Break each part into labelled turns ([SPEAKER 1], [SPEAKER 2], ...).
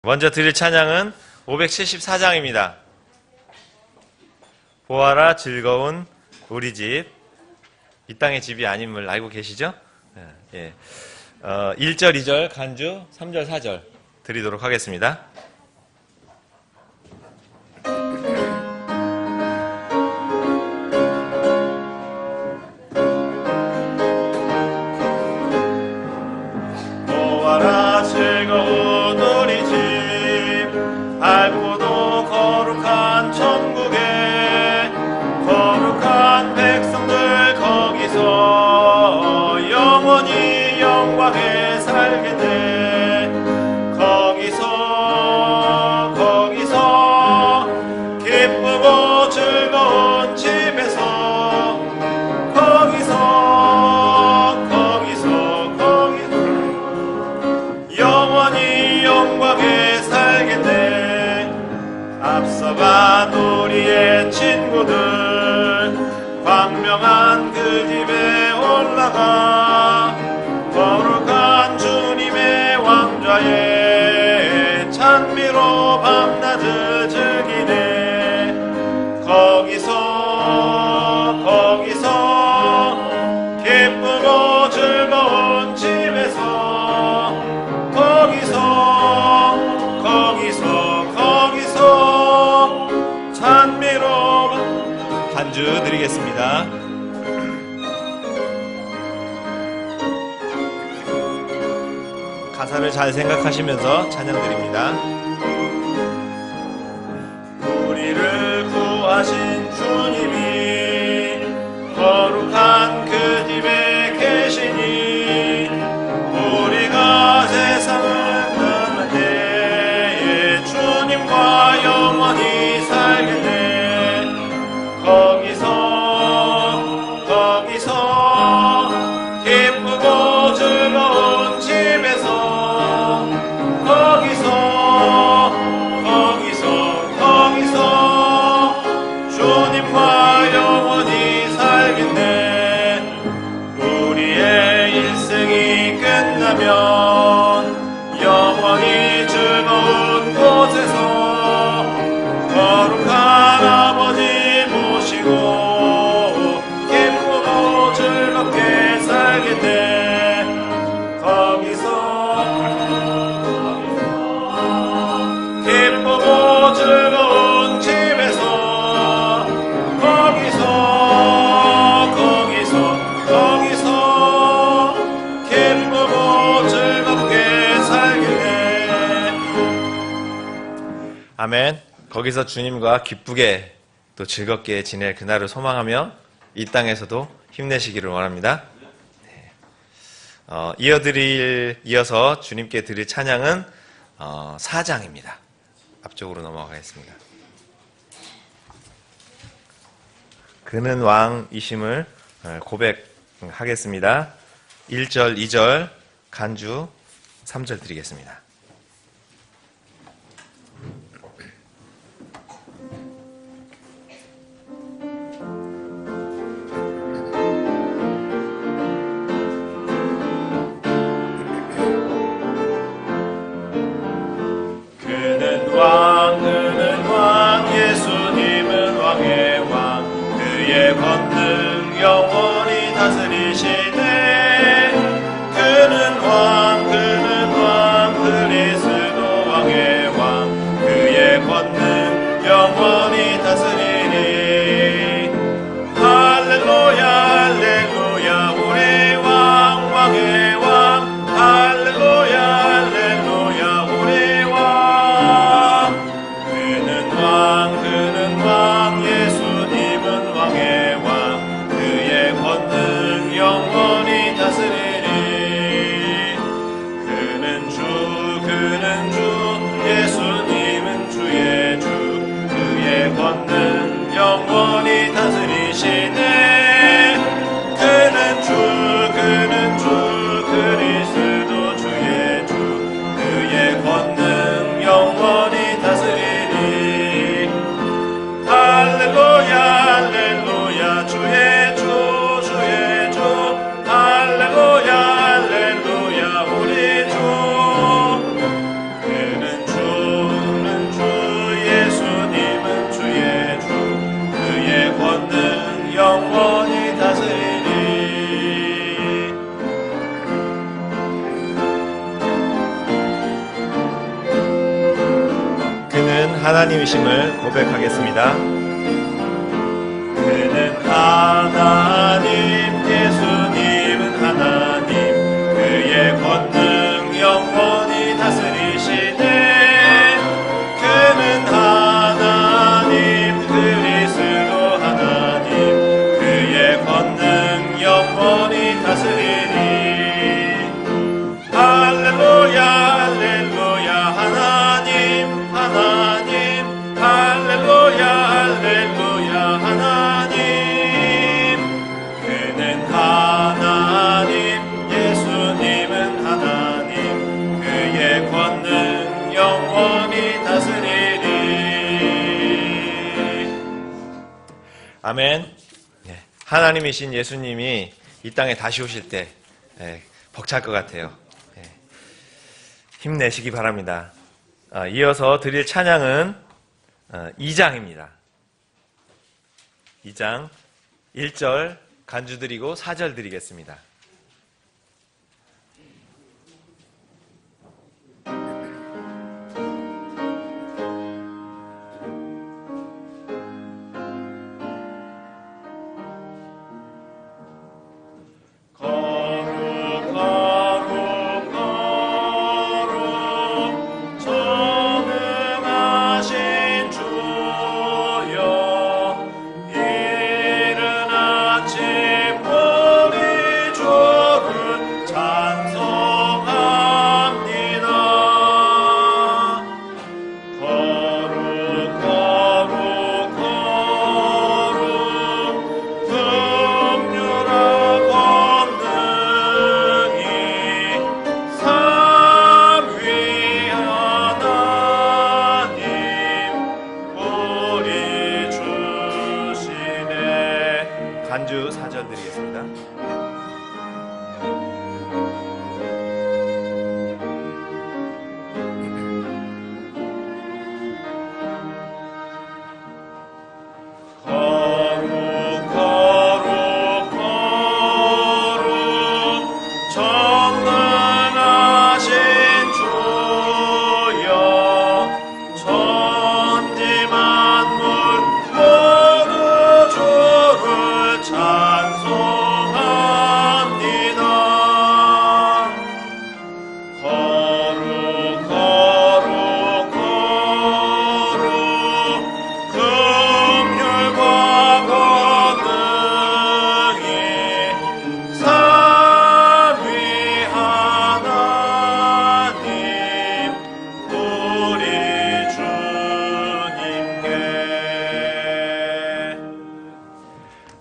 [SPEAKER 1] 먼저 드릴 찬양은 574장입니다. 보아라 즐거운 우리 집. 이 땅의 집이 아님을 알고 계시죠? 예. 1절, 2절 간주, 3절, 4절 드리도록 하겠습니다.
[SPEAKER 2] 보아라 즐거운 우리 집, 밝고도 거룩한 천국에 거룩한 백성들 거기서 영원히 영광에 살겠네. 거기서 기쁘고 즐거운 집에서 거기서 영원히 영광에 살겠네. 앞서간 우리의 친구들 광명한 그 집에 올라가 거룩한 주님의 왕좌에 찬미로 밤낮을 즐기네. 거기서 기쁘고 즐거운 집에서 거기서 찬미로 간주 드리겠습니다. 가사를 잘 생각하시면서 찬양 드립니다. 우리를 구하신 주님이 거룩한 그 집에 계시니 우리가 세상을 떠날 때에 주님과 영원히 살겠네. 거기서 기쁘고 즐거운 집에서 거기서 주님과 영원히 살겠네. 우리의 일생이 끝나면 영원히 즐거운 곳에서 거룩한 아버지 모시고 기쁘고 즐겁게 살겠네. 기쁘고 즐거운 집에서 거기서 기쁘고 즐겁게 살겠네.
[SPEAKER 1] 아멘. 거기서 주님과 기쁘게 또 즐겁게 지낼 그날을 소망하며 이 땅에서도 힘내시기를 원합니다. 이어서 주님께 드릴 찬양은 4장입니다. 앞쪽으로 넘어가겠습니다. 그는 왕이심을 고백하겠습니다. 1절, 2절 간주, 3절 드리겠습니다.
[SPEAKER 2] 그는 왕 예수님은 왕의 왕 그의 권능 영원히 다스리시네. 그는 왕 그리스도 왕의 왕 그의 권능 영원히 다스리니. 할렐루야 할렐루야 우리 왕의 왕 할렐루야 할렐루야 우리 왕. 그는 왕 예수님은 왕의 왕 그의 권능 영원히 다스리니. 그는 주 예수님은 주의
[SPEAKER 1] 하나님이심을 고백하겠습니다.
[SPEAKER 2] 그는 하나님, 예수님은 하나님, 그의 권능 영원히 다스리시네. 그는 하나님, 그리스도 하나님, 그의 권능 영원히 다스리니. 할렐루야 할렐루야 하나님 하나님, 할렐루야 할렐루야 하나님. 그는 하나님, 예수님은 하나님, 그의 권능 영원히 다스리리.
[SPEAKER 1] 아멘. 하나님이신 예수님이 이 땅에 다시 오실 때 벅찰 것 같아요. 힘내시기 바랍니다. 이어서 드릴 찬양은 2장입니다. 2장 1절 간주 드리고 4절 드리겠습니다. 간주 4절 드리겠습니다.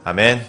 [SPEAKER 1] 아멘.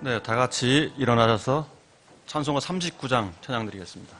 [SPEAKER 3] 네, 다 같이 일어나셔서 찬송가 39장 찬양 드리겠습니다.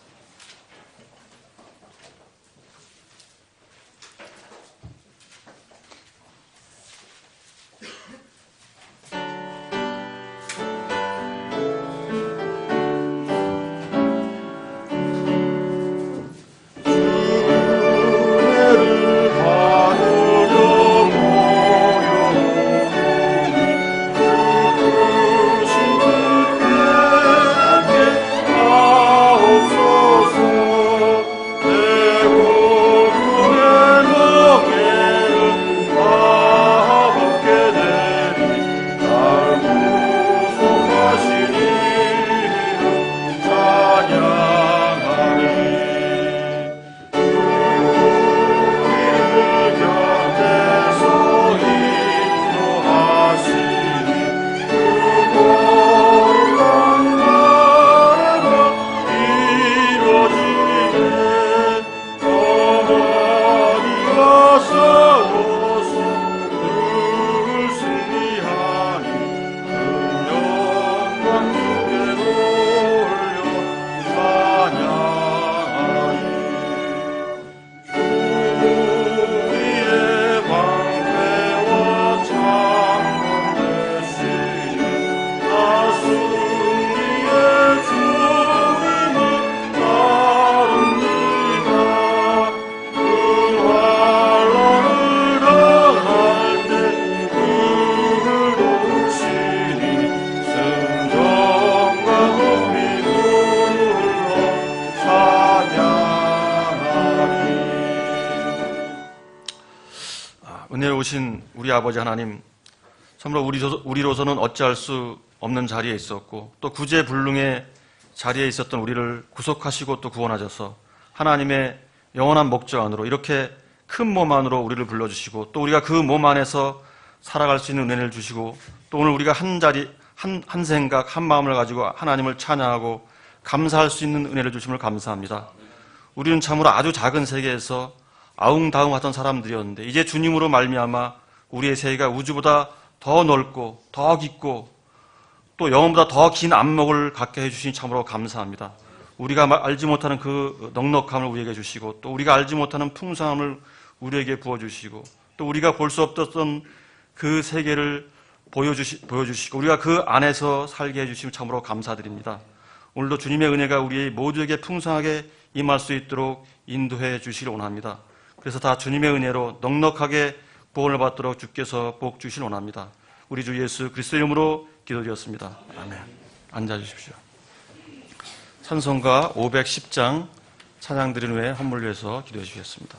[SPEAKER 3] 좋으신 우리 아버지 하나님, 참으로 우리로서는 어찌할 수 없는 자리에 있었고 또 구제불능의 자리에 있었던 우리를 구속하시고 또 구원하셔서 하나님의 영원한 목적 안으로 이렇게 큰 몸 안으로 우리를 불러주시고 또 우리가 그 몸 안에서 살아갈 수 있는 은혜를 주시고 또 오늘 우리가 한 생각, 한 마음을 가지고 하나님을 찬양하고 감사할 수 있는 은혜를 주심을 감사합니다. 우리는 참으로 아주 작은 세계에서 아웅다웅하던 사람들이었는데 이제 주님으로 말미암아 우리의 세계가 우주보다 더 넓고 더 깊고 또 영혼보다 더 긴 안목을 갖게 해주시니 참으로 감사합니다. 우리가 알지 못하는 그 넉넉함을 우리에게 주시고 또 우리가 알지 못하는 풍성함을 우리에게 부어주시고 또 우리가 볼 수 없었던 그 세계를 보여주시고 우리가 그 안에서 살게 해주시면 참으로 감사드립니다. 오늘도 주님의 은혜가 우리 모두에게 풍성하게 임할 수 있도록 인도해 주시길 원합니다. 그래서 다 주님의 은혜로 넉넉하게 구원을 받도록 주께서 복 주시길 원합니다. 우리 주 예수 그리스도 이름으로 기도드렸습니다. 아멘. 앉아주십시오. 찬송가 510장 찬양 드린 후에 헌물을 위해서 기도해 주시겠습니다.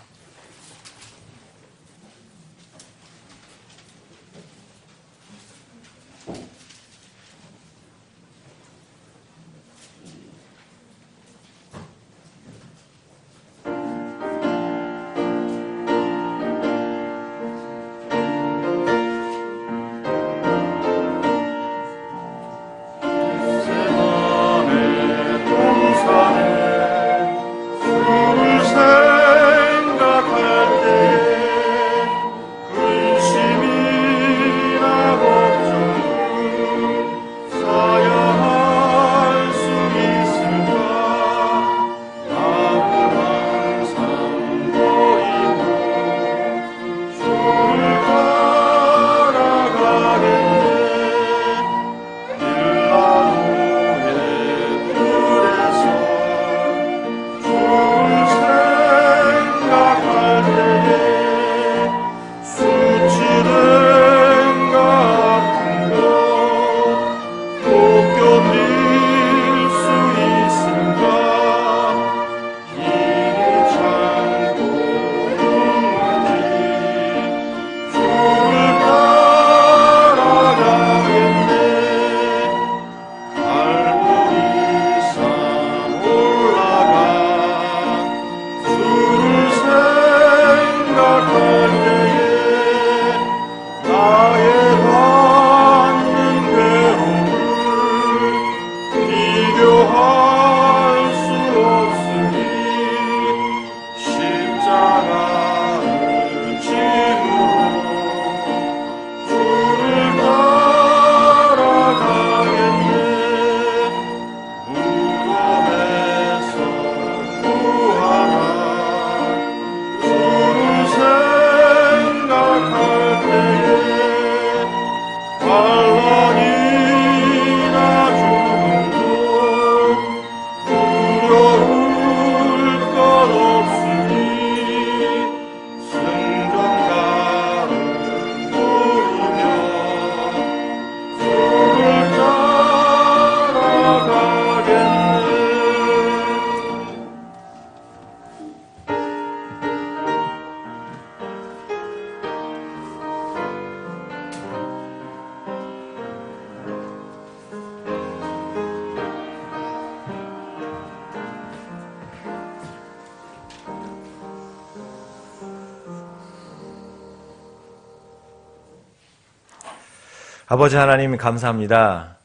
[SPEAKER 1] 아버지 하나님 감사합니다.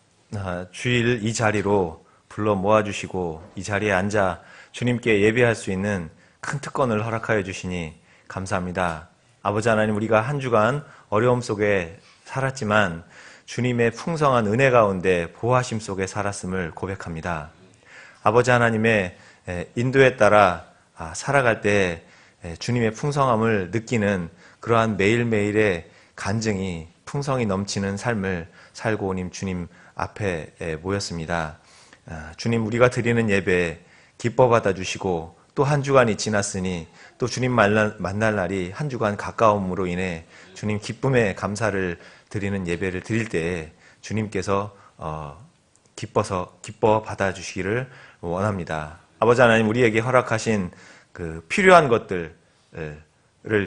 [SPEAKER 1] 주일 이 자리로 불러 모아주시고 이 자리에 앉아 주님께 예배할 수 있는 큰 특권을 허락하여 주시니 감사합니다. 아버지 하나님, 우리가 한 주간 어려움 속에 살았지만 주님의 풍성한 은혜 가운데 보호하심 속에 살았음을 고백합니다. 아버지 하나님의 인도에 따라 살아갈 때 주님의 풍성함을 느끼는 그러한 매일매일의 간증이 풍성이 넘치는 삶을 살고 오님 주님 앞에 모였습니다. 주님, 우리가 드리는 예배 기뻐 받아주시고 또 한 주간이 지났으니 또 주님 만날 날이 한 주간 가까움으로 인해 주님 기쁨의 감사를 드리는 예배를 드릴 때에 주님께서 기뻐 받아주시기를 원합니다. 아버지 하나님, 우리에게 허락하신 그 필요한 것들을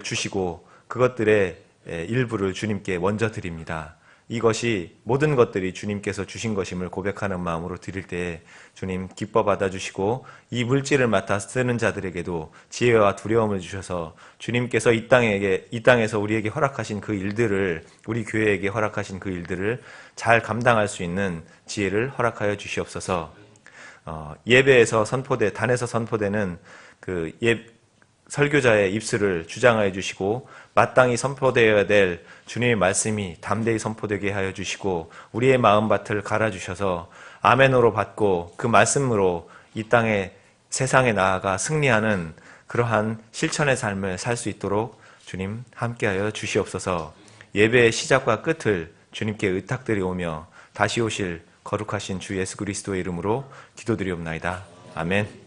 [SPEAKER 1] 주시고 그것들의 일부를 주님께 먼저 드립니다. 이것이 모든 것들이 주님께서 주신 것임을 고백하는 마음으로 드릴 때에 주님 기뻐 받아주시고 이 물질을 맡아 쓰는 자들에게도 지혜와 두려움을 주셔서 주님께서 이 땅에서 우리에게 허락하신 그 일들을, 우리 교회에게 허락하신 그 일들을 잘 감당할 수 있는 지혜를 허락하여 주시옵소서. 예배에서 단에서 선포되는 그 설교자의 입술을 주장하여 주시고 마땅히 선포되어야 될 주님의 말씀이 담대히 선포되게 하여 주시고 우리의 마음밭을 갈아주셔서 아멘으로 받고 그 말씀으로 이 땅에 세상에 나아가 승리하는 그러한 실천의 삶을 살 수 있도록 주님 함께하여 주시옵소서. 예배의 시작과 끝을 주님께 의탁드리오며 다시 오실 거룩하신 주 예수 그리스도의 이름으로 기도드리옵나이다. 아멘.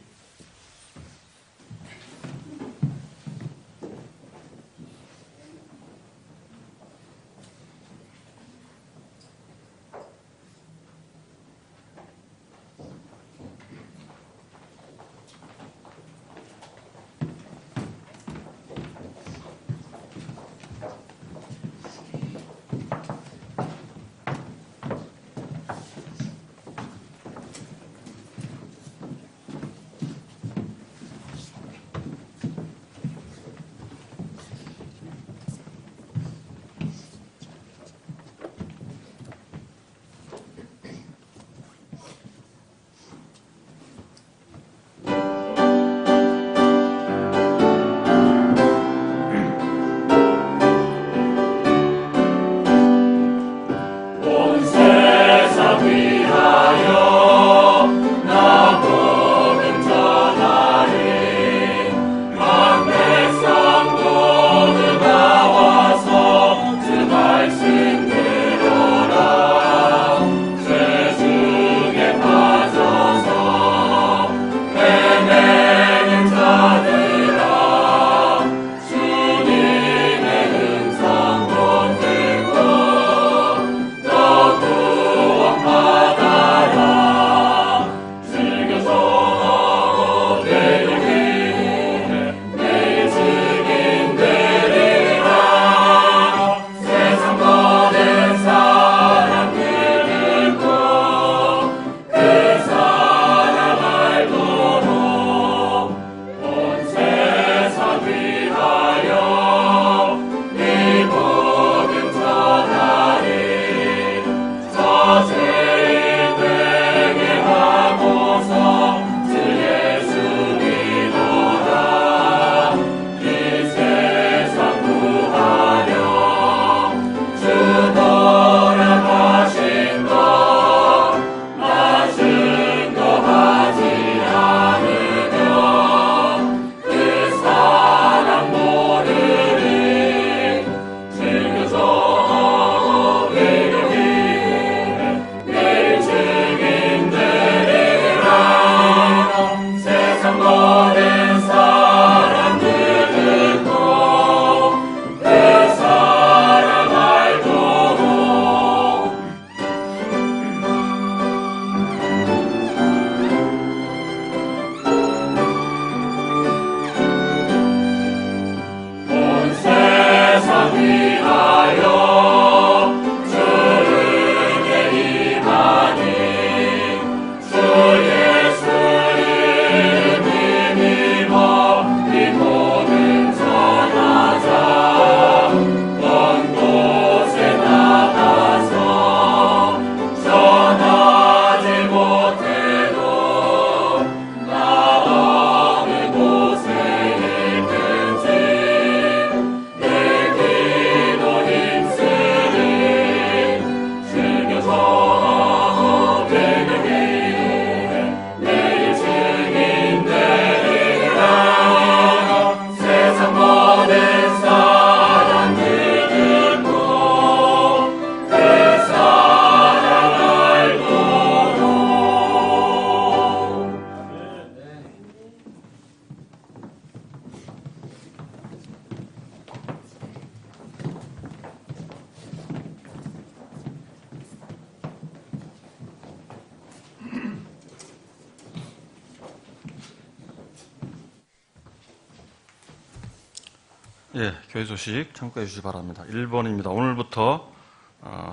[SPEAKER 3] 예, 교회 소식 참고해 주시기 바랍니다. 1번입니다. 오늘부터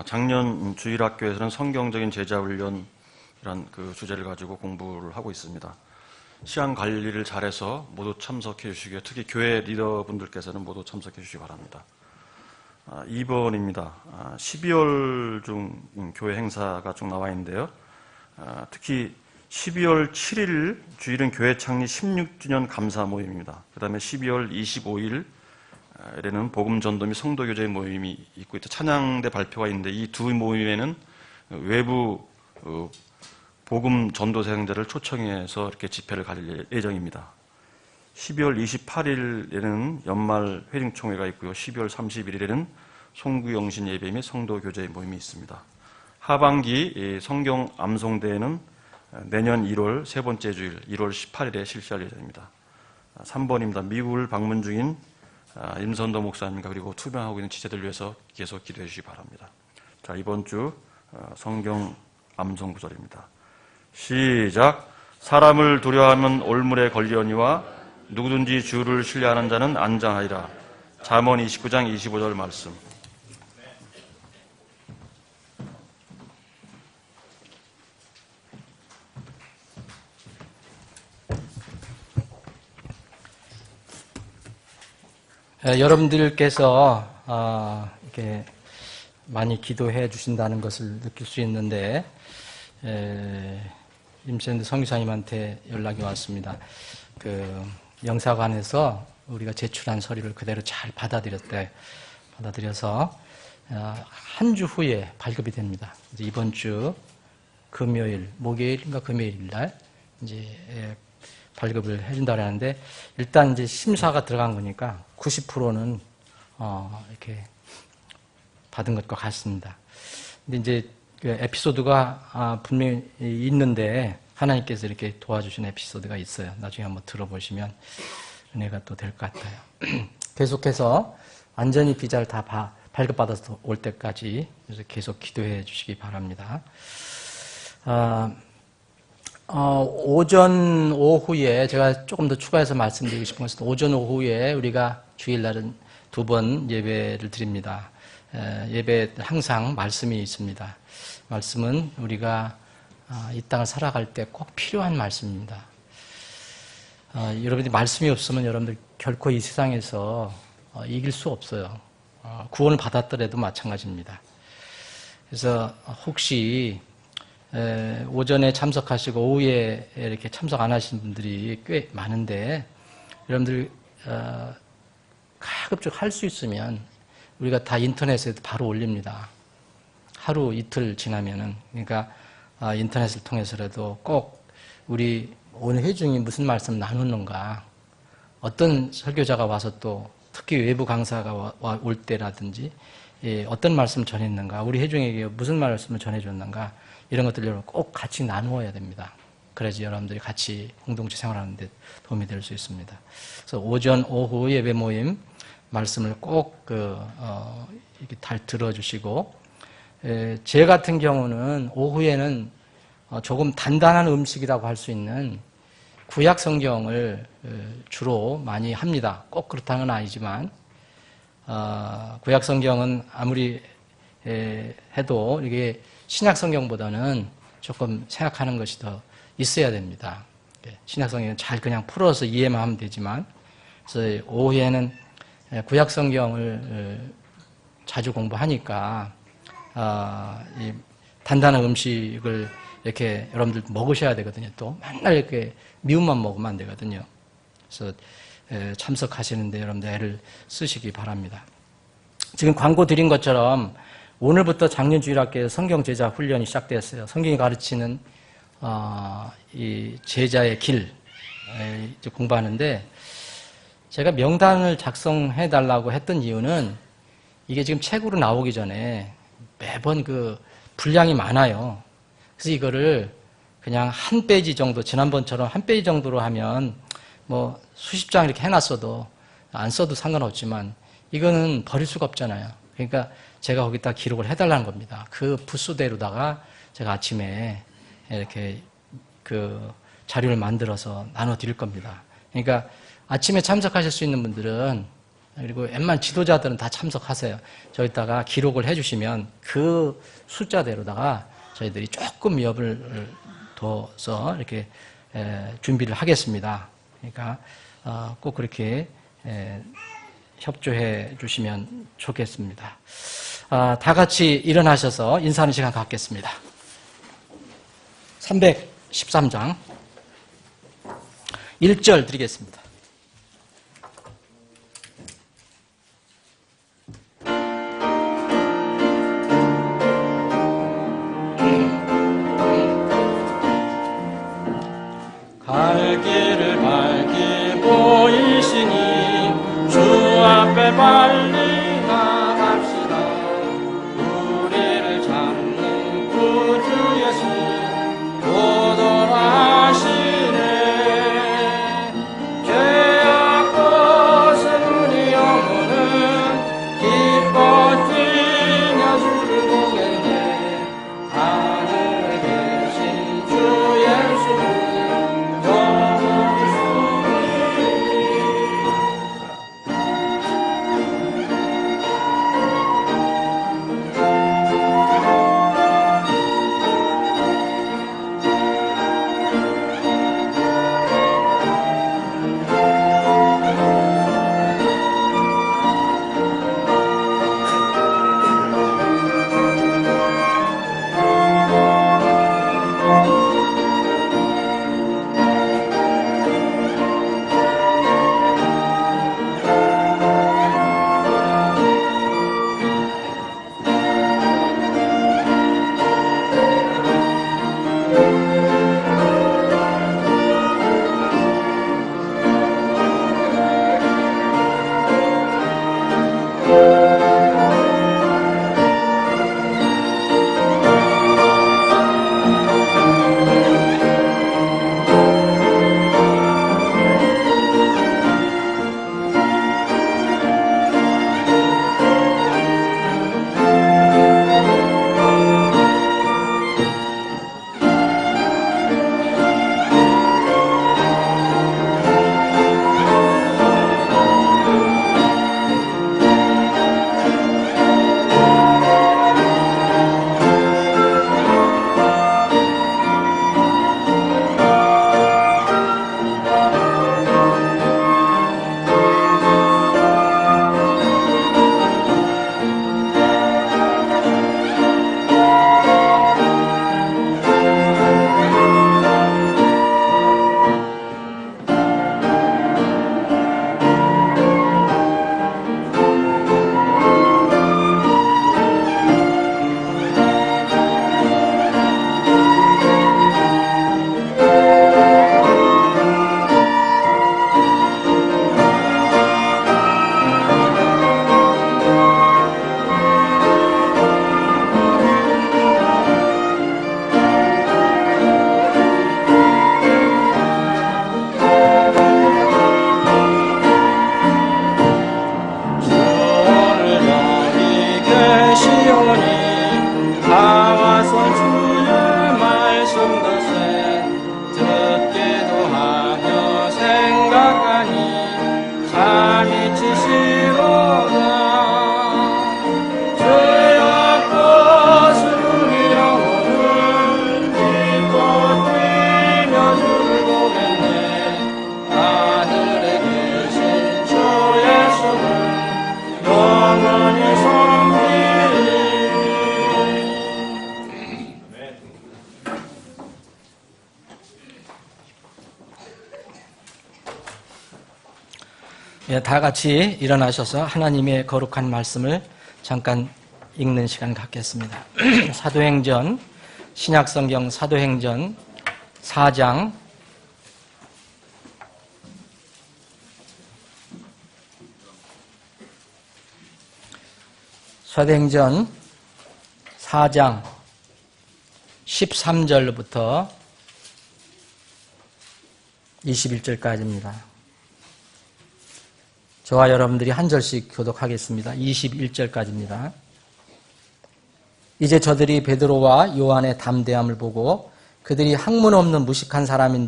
[SPEAKER 3] 작년 주일학교에서는 성경적인 제자훈련이란 그 주제를 가지고 공부를 하고 있습니다. 시간 관리를 잘해서 모두 참석해 주시고요. 특히 교회 리더분들께서는 모두 참석해 주시기 바랍니다. 2번입니다. 12월 중 교회 행사가 쭉 나와 있는데요. 특히 12월 7일 주일은 교회 창립 16주년 감사 모임입니다. 그 다음에 12월 25일에는 복음 전도 및 성도 교제 모임이 있고 찬양대 발표가 있는데 이 두 모임에는 외부 복음 전도사역자를 초청해서 이렇게 집회를 가질 예정입니다. 12월 28일에는 연말 회중총회가 있고요. 12월 31일에는 송구영신 예배 및 성도 교제 모임이 있습니다. 하반기 성경 암송대회는 내년 1월 세 번째 주일 1월 18일에 실시할 예정입니다. 3번입니다. 미국을 방문 중인 임선도 목사님과 그리고 투병하고 있는 지체들 위해서 계속 기도해 주시기 바랍니다. 자, 이번 주 성경 암송 구절입니다. 시작. 사람을 두려워하면 올물에 걸리오니와 누구든지 주를 신뢰하는 자는 안전하리라. 잠언 29장 25절 말씀.
[SPEAKER 4] 여러분들께서 이렇게 많이 기도해 주신다는 것을 느낄 수 있는데 임센드 성기사님한테 연락이 왔습니다. 그 영사관에서 우리가 제출한 서류를 그대로 잘 받아들여서 한 주 후에 발급이 됩니다. 이제 이번 주 금요일, 목요일인가 금요일 날 이제 발급을 해준다고 하는데 일단 이제 심사가 들어간 거니까 90%는 이렇게 받은 것과 같습니다. 근데 이제 그 에피소드가 분명히 있는데 하나님께서 이렇게 도와주신 에피소드가 있어요. 나중에 한번 들어보시면 은혜가 또 될 것 같아요. 계속해서 완전히 비자를 다 발급받아서 올 때까지 그래서 계속 기도해 주시기 바랍니다. 오전, 오후에 제가 조금 더 추가해서 말씀드리고 싶은 것은 오전, 오후에 우리가 주일날은 2번 예배를 드립니다. 예배 항상 말씀이 있습니다. 말씀은 우리가 이 땅을 살아갈 때 꼭 필요한 말씀입니다. 여러분들이 말씀이 없으면 여러분들 결코 이 세상에서 이길 수 없어요. 구원을 받았더라도 마찬가지입니다. 그래서 혹시 오전에 참석하시고 오후에 이렇게 참석 안 하신 분들이 꽤 많은데 여러분들 가급적 할 수 있으면 우리가 다 인터넷에 바로 올립니다. 하루 이틀 지나면은 그러니까 인터넷을 통해서라도 꼭 우리 오늘 회중이 무슨 말씀 나누는가, 어떤 설교자가 와서 또 특히 외부 강사가 올 때라든지 어떤 말씀을 전했는가, 우리 회중에게 무슨 말씀을 전해줬는가 이런 것들을 꼭 같이 나누어야 됩니다. 그래야지 여러분들이 같이 공동체 생활하는 데 도움이 될 수 있습니다. 그래서 오전, 오후 예배 모임 말씀을 꼭 이렇게 잘 들어주시고 제 같은 경우는 오후에는 조금 단단한 음식이라고 할 수 있는 구약 성경을 주로 많이 합니다. 꼭 그렇다는 건 아니지만 구약 성경은 아무리 해도 이게 신약 성경보다는 조금 생각하는 것이 더 있어야 됩니다. 신약 성경은 잘 그냥 풀어서 이해만 하면 되지만 그래서 오후에는 구약 성경을 자주 공부하니까 이 단단한 음식을 이렇게 여러분들 먹으셔야 되거든요. 또 맨날 이렇게 미움만 먹으면 안 되거든요. 그래서 참석하시는데 여러분들 애를 쓰시기 바랍니다. 지금 광고 드린 것처럼 오늘부터 작년주일학교에 성경 제자 훈련이 시작되었어요. 성경이 가르치는 이 제자의 길 이제 공부하는데 제가 명단을 작성해 달라고 했던 이유는 이게 지금 책으로 나오기 전에 매번 그 분량이 많아요. 그래서 이거를 그냥 한 페이지 정도, 지난번처럼 한 페이지 정도로 하면 뭐 수십 장 이렇게 해놨어도 안 써도 상관없지만 이거는 버릴 수가 없잖아요. 그러니까 제가 거기다 기록을 해달라는 겁니다. 그 부수대로다가 제가 아침에 이렇게 그 자료를 만들어서 나눠 드릴 겁니다. 그러니까 아침에 참석하실 수 있는 분들은 그리고 웬만 지도자들은 다 참석하세요. 저기다가 기록을 해주시면 그 숫자대로다가 저희들이 조금 여부를 둬서 이렇게 준비를 하겠습니다. 그러니까 꼭 그렇게 협조해 주시면 좋겠습니다. 다 같이 일어나셔서 인사하는 시간 갖겠습니다. 313장 1절 드리겠습니다. 갈 길을 밝게 보이시니 주 앞에 빨리 나갑시다. 우리를 잡는 구주 예수 곧 오라시네. 죄악고 슬픈 영혼은 기뻐 뛰며 주를 보겠네. 하늘에 계신 주 예수는 다 같이 일어나셔서 하나님의 거룩한 말씀을 잠깐 읽는 시간 갖겠습니다. 사도행전, 신약성경 사도행전 4장 13절부터 21절까지입니다. 저와 여러분들이 한 절씩 교독하겠습니다. 21절까지입니다. 이제 저들이 베드로와 요한의 담대함을 보고 그들이 학문 없는 무식한 사람인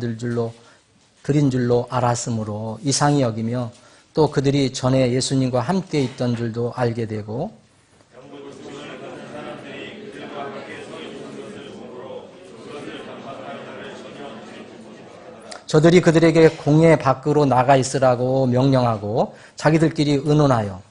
[SPEAKER 4] 들인 줄로 알았으므로 이상히 여기며 또 그들이 전에 예수님과 함께 있던 줄도 알게 되고 저들이 그들에게 공회 밖으로 나가 있으라고 명령하고 자기들끼리 의논하여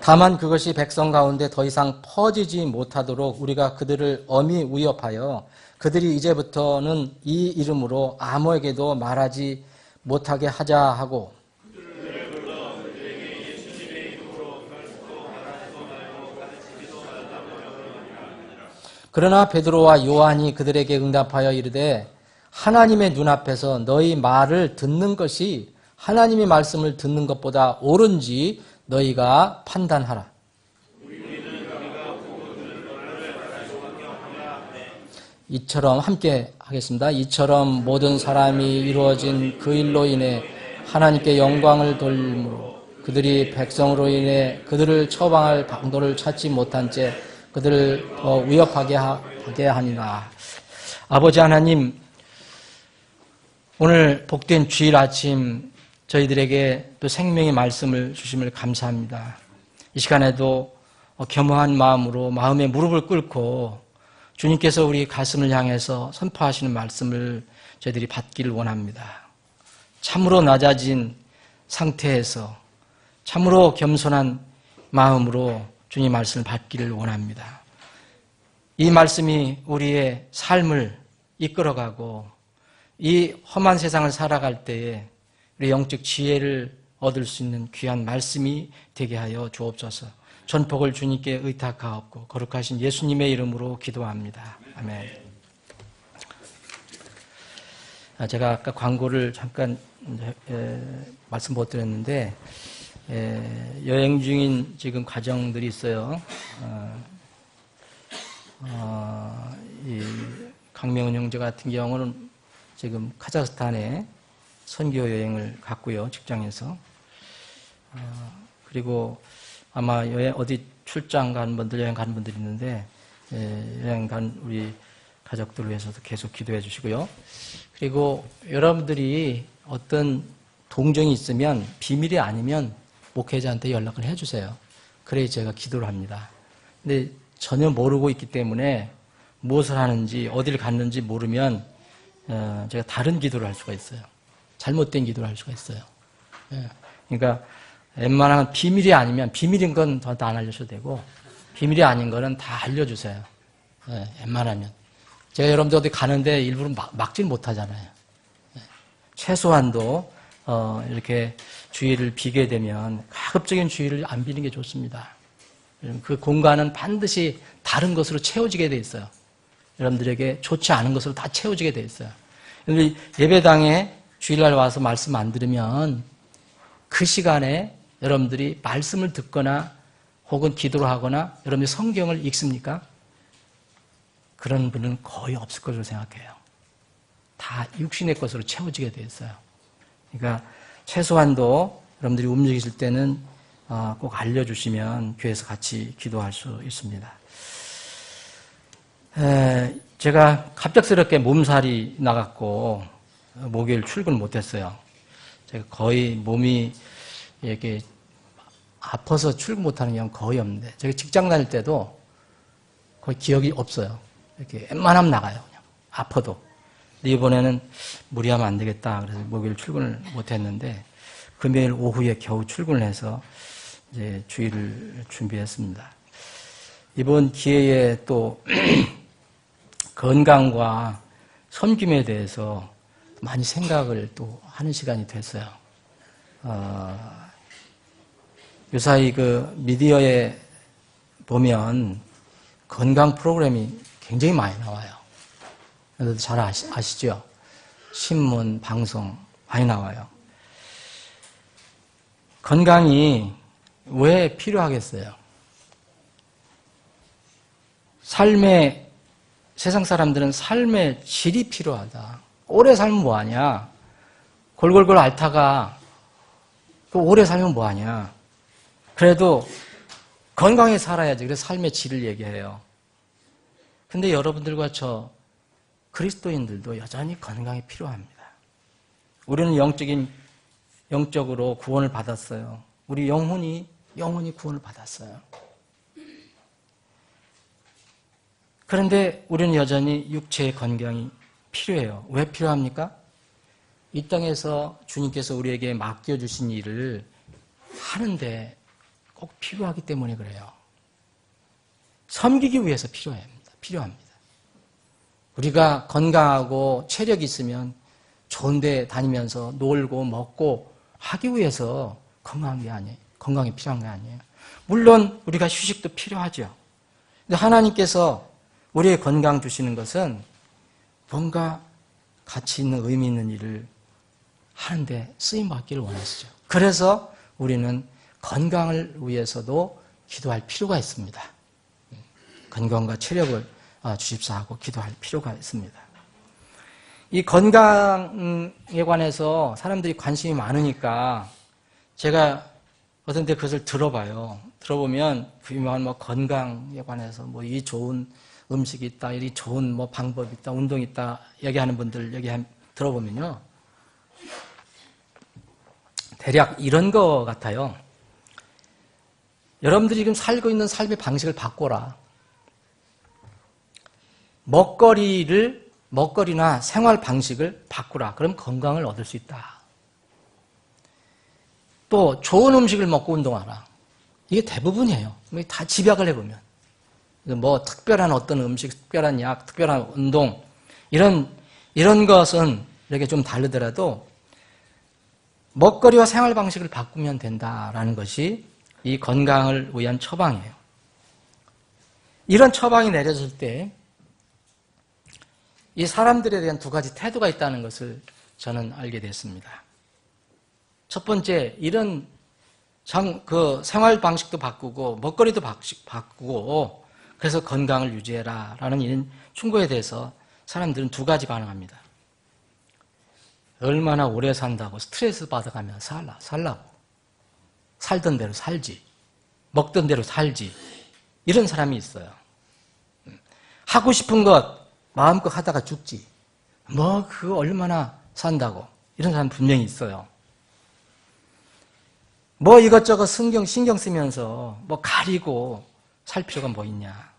[SPEAKER 4] 다만 그것이 백성 가운데 더 이상 퍼지지 못하도록 우리가 그들을 엄히 위협하여 그들이 이제부터는 이 이름으로 아무에게도 말하지 못하게 하자 하고 그러나 베드로와 요한이 그들에게 응답하여 이르되 하나님의 눈앞에서 너희 말을 듣는 것이 하나님의 말씀을 듣는 것보다 옳은지 너희가 판단하라. 이처럼 함께 하겠습니다. 이처럼 모든 사람이 이루어진 그 일로 인해 하나님께 영광을 돌므로 그들이 백성으로 인해 그들을 처방할 방도를 찾지 못한 채 그들을 더 위협하게 하니라. 아버지 하나님, 오늘 복된 주일 아침 저희들에게 또 생명의 말씀을 주심을 감사합니다. 이 시간에도 겸허한 마음으로 마음의 무릎을 꿇고 주님께서 우리 가슴을 향해서 선포하시는 말씀을 저희들이 받기를 원합니다. 참으로 낮아진 상태에서 참으로 겸손한 마음으로 주님 말씀을 받기를 원합니다. 이 말씀이 우리의 삶을 이끌어가고 이 험한 세상을 살아갈 때에 우리 영적 지혜를 얻을 수 있는 귀한 말씀이 되게 하여 주옵소서. 전폭을 주님께 의탁하옵고 거룩하신 예수님의 이름으로 기도합니다. 아멘. 제가 아까 광고를 잠깐 말씀 못 드렸는데 여행 중인 지금 가정들이 있어요. 이 강명훈 형제 같은 경우는 지금 카자흐스탄에 선교 여행을 갔고요, 직장에서. 그리고 아마 어디 출장 간 분들, 여행 가는 분들이 있는데, 여행 간 우리 가족들을 위해서도 계속 기도해 주시고요. 그리고 여러분들이 어떤 동정이 있으면 비밀이 아니면 목회자한테 연락을 해 주세요. 그래야 제가 기도를 합니다. 근데 전혀 모르고 있기 때문에 무엇을 하는지, 어디를 갔는지 모르면 제가 다른 기도를 할 수가 있어요. 잘못된 기도를 할 수가 있어요. 그러니까 웬만하면 비밀이 아니면 비밀인 건 저한테 안 알려줘도 되고 비밀이 아닌 거는 다 알려주세요. 웬만하면. 제가 여러분들 어디 가는데 일부러 막질 못하잖아요. 최소한도 이렇게 주의를 비게 되면 가급적인 주의를 안 비는 게 좋습니다. 그 공간은 반드시 다른 것으로 채워지게 돼 있어요. 여러분들에게 좋지 않은 것으로 다 채워지게 돼 있어요. 예배당에 주일날 와서 말씀 안 들으면 그 시간에 여러분들이 말씀을 듣거나 혹은 기도를 하거나 여러분들이 성경을 읽습니까? 그런 분은 거의 없을 것으로 생각해요. 다 육신의 것으로 채워지게 돼 있어요. 그러니까 최소한도 여러분들이 움직이실 때는 꼭 알려주시면 교회에서 같이 기도할 수 있습니다. 제가 갑작스럽게 몸살이 나갔고 목요일 출근을 못했어요. 제가 거의 몸이 이렇게 아파서 출근 못하는 경우는 거의 없는데 제가 직장 다닐 때도 거의 기억이 없어요. 이렇게 웬만하면 나가요. 그냥 아파도. 근데 이번에는 무리하면 안 되겠다. 그래서 목요일 출근을 못했는데 금요일 오후에 겨우 출근을 해서 이제 주일을 준비했습니다. 이번 기회에 또 건강과 섬김에 대해서 많이 생각을 또 하는 시간이 됐어요. 요사이 그 미디어에 보면 건강 프로그램이 굉장히 많이 나와요. 여러분들 잘 아시죠? 신문, 방송 많이 나와요. 건강이 왜 필요하겠어요? 세상 사람들은 삶의 질이 필요하다. 오래 살면 뭐하냐? 골골골 앓다가 그 오래 살면 뭐하냐? 그래도 건강히 살아야지. 그래서 삶의 질을 얘기해요. 근데 여러분들과 저 그리스도인들도 여전히 건강이 필요합니다. 우리는 영적으로 구원을 받았어요. 우리 영혼이 구원을 받았어요. 그런데 우리는 여전히 육체의 건강이 필요해요. 왜 필요합니까? 이 땅에서 주님께서 우리에게 맡겨주신 일을 하는데 꼭 필요하기 때문에 그래요. 섬기기 위해서 필요합니다. 우리가 건강하고 체력이 있으면 좋은 데 다니면서 놀고 먹고 하기 위해서 건강이 필요한 게 아니에요. 물론 우리가 휴식도 필요하죠. 근데 하나님께서 우리의 건강 주시는 것은 뭔가 가치 있는 의미 있는 일을 하는데 쓰임받기를 원하시죠. 그래서 우리는 건강을 위해서도 기도할 필요가 있습니다. 건강과 체력을 주십사 하고 기도할 필요가 있습니다. 이 건강에 관해서 사람들이 관심이 많으니까 제가 어떤 때 그것을 들어봐요. 들어보면 유명한 건강에 관해서 이 좋은 음식이 있다, 이 좋은 방법이 있다, 운동이 있다 얘기하는 분들 들어보면요. 대략 이런 거 같아요. 여러분들이 지금 살고 있는 삶의 방식을 바꿔라. 먹거리나 생활 방식을 바꾸라. 그럼 건강을 얻을 수 있다. 또 좋은 음식을 먹고 운동하라. 이게 대부분이에요. 다 집약을 해보면. 특별한 어떤 음식, 특별한 약, 특별한 운동 이런 것은 이렇게 좀 다르더라도 먹거리와 생활 방식을 바꾸면 된다라는 것이 이 건강을 위한 처방이에요. 이런 처방이 내려질 때 이 사람들에 대한 두 가지 태도가 있다는 것을 저는 알게 됐습니다. 첫 번째, 이런 생활 방식도 바꾸고 먹거리도 바꾸고 그래서 건강을 유지해라 라는 이런 충고에 대해서 사람들은 두 가지 반응합니다. 얼마나 오래 산다고 스트레스 받아가며 살라고. 살던 대로 살지. 먹던 대로 살지. 이런 사람이 있어요. 하고 싶은 것 마음껏 하다가 죽지. 그거 얼마나 산다고. 이런 사람 분명히 있어요. 이것저것 신경 쓰면서 가리고 살 필요가 뭐 있냐.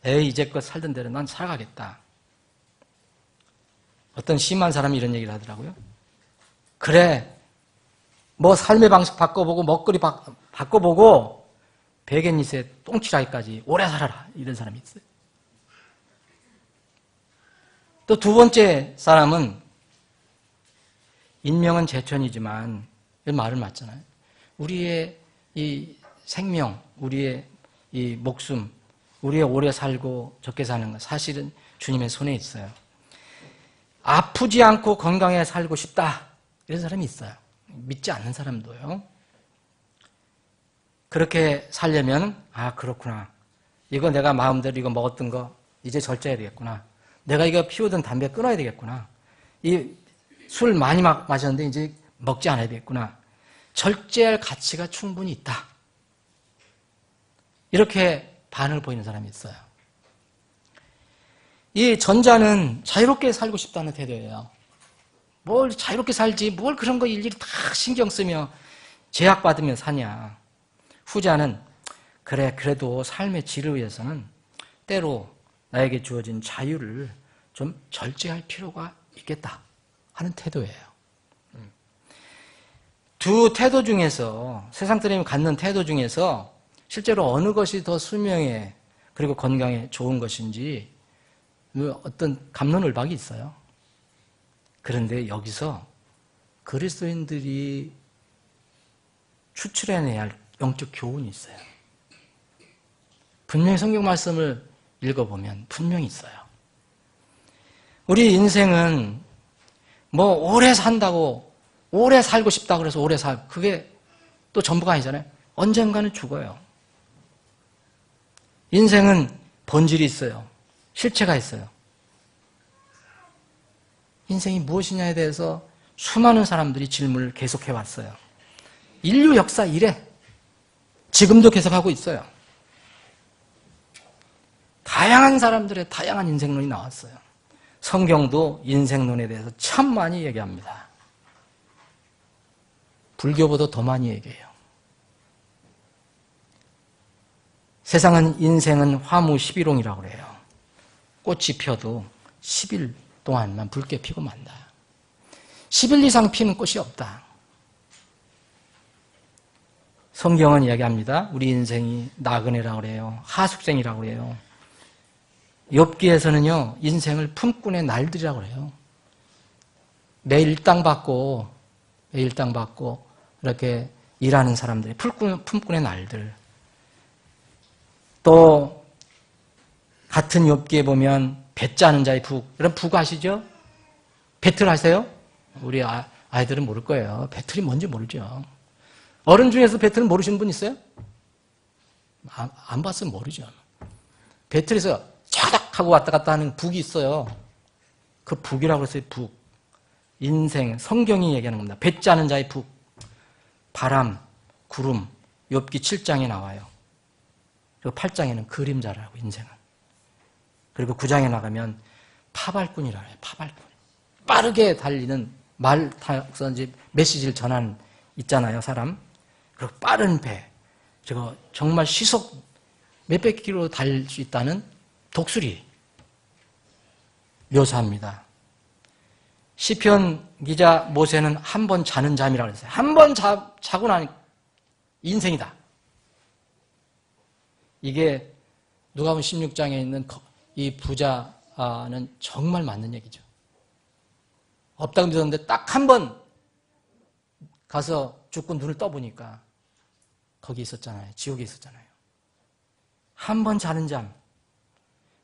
[SPEAKER 4] 이제껏 살던 대로 난 살아가겠다. 어떤 심한 사람이 이런 얘기를 하더라고요. 그래, 삶의 방식 바꿔보고 먹거리 바꿔보고 베갯잇에 똥칠하기까지 오래 살아라. 이런 사람이 있어요. 또 두 번째 사람은 인명은 제천이지만 이 말을 맞잖아요. 우리의 이 생명, 우리의 이 목숨, 우리의 오래 살고 적게 사는 것 사실은 주님의 손에 있어요. 아프지 않고 건강해 살고 싶다. 이런 사람이 있어요. 믿지 않는 사람도요. 그렇게 살려면 그렇구나. 이거 내가 마음대로 이거 먹었던 거 이제 절제해야 되겠구나. 내가 이거 피우던 담배 끊어야 되겠구나. 이 술 많이 마셨는데 이제 먹지 않아야 되겠구나. 절제할 가치가 충분히 있다. 이렇게 반응을 보이는 사람이 있어요. 이 전자는 자유롭게 살고 싶다는 태도예요. 뭘 자유롭게 살지, 뭘 그런 거 일일이 다 신경 쓰며 제약받으며 사냐. 후자는 그래도 삶의 질을 위해서는 때로 나에게 주어진 자유를 좀 절제할 필요가 있겠다 하는 태도예요. 두 태도 중에서, 세상 사람이 갖는 태도 중에서 실제로 어느 것이 더 수명에 그리고 건강에 좋은 것인지 어떤 갑론을박이 있어요. 그런데 여기서 그리스도인들이 추출해내야 할 영적 교훈이 있어요. 분명히 성경 말씀을 읽어보면 분명히 있어요. 우리 인생은 오래 산다고, 오래 살고 싶다고 그래서 오래 살고, 그게 또 전부가 아니잖아요. 언젠가는 죽어요. 인생은 본질이 있어요. 실체가 있어요. 인생이 무엇이냐에 대해서 수많은 사람들이 질문을 계속해 왔어요. 인류 역사 이래 지금도 계속하고 있어요. 다양한 사람들의 다양한 인생론이 나왔어요. 성경도 인생론에 대해서 참 많이 얘기합니다. 불교보다 더 많이 얘기해요. 세상은 인생은 화무 11홍이라고 그래요. 꽃이 펴도 10일 동안만 붉게 피고 만다. 10일 이상 피는 꽃이 없다. 성경은 이야기합니다. 우리 인생이 나그네라고 그래요. 하숙생이라고 그래요. 욥기에서는요, 인생을 품꾼의 날들이라고 그래요. 매일 일당 받고 이렇게 일하는 사람들이 품꾼의 날들. 또 같은 욥기에 보면 배 짜는 자의 북. 여러분 북 아시죠? 배틀 아세요? 우리 아이들은 모를 거예요. 배틀이 뭔지 모르죠. 어른 중에서 배틀 모르시는 분 있어요? 안 봤으면 모르죠. 배틀에서 차닥 하고 왔다 갔다 하는 북이 있어요. 그 북이라고 했어요. 북. 인생, 성경이 얘기하는 겁니다. 배 짜는 자의 북. 바람, 구름, 욥기 7장에 나와요. 그리고 8장에는 그림자라고, 인생은. 그리고 9장에 나가면 파발꾼이라고 해요. 파발꾼. 빠르게 달리는 말 타서 이제 메시지를 전하는 있잖아요, 사람. 그리고 빠른 배. 저거 정말 시속 몇백 킬로 달릴 수 있다는 독수리 묘사합니다. 시편 기자 모세는 한 번 자는 잠이라고 했어요. 한 번 자고 나니 인생이다. 이게 누가복음 16장에 있는 이 부자는 정말 맞는 얘기죠. 없다고 믿었는데 딱 한 번 가서 죽고 눈을 떠보니까 거기 있었잖아요. 지옥에 있었잖아요. 한 번 자는 잠.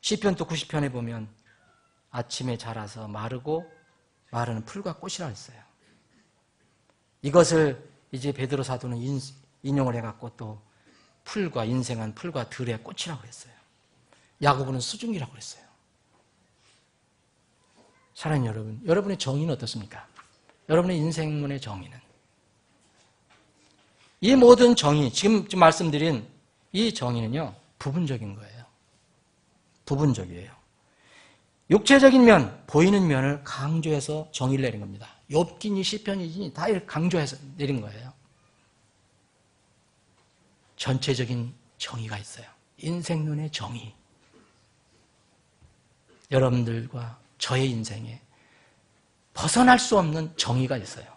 [SPEAKER 4] 시편 또 90편에 보면 아침에 자라서 마르고 마르는 풀과 꽃이라 했어요. 이것을 이제 베드로 사도는 인용을 해갖고 또 풀과 인생한 풀과 들의 꽃이라고 했어요. 야고보는 수증기라고 그랬어요. 사랑하는 여러분, 여러분의 정의는 어떻습니까? 여러분의 인생론의 정의는? 이 모든 정의, 지금 말씀드린 이 정의는요, 부분적인 거예요. 부분적이에요. 육체적인 면, 보이는 면을 강조해서 정의를 내린 겁니다. 욥기니 시편이니 다 이렇게 강조해서 내린 거예요. 전체적인 정의가 있어요. 인생론의 정의. 여러분들과 저의 인생에 벗어날 수 없는 정의가 있어요.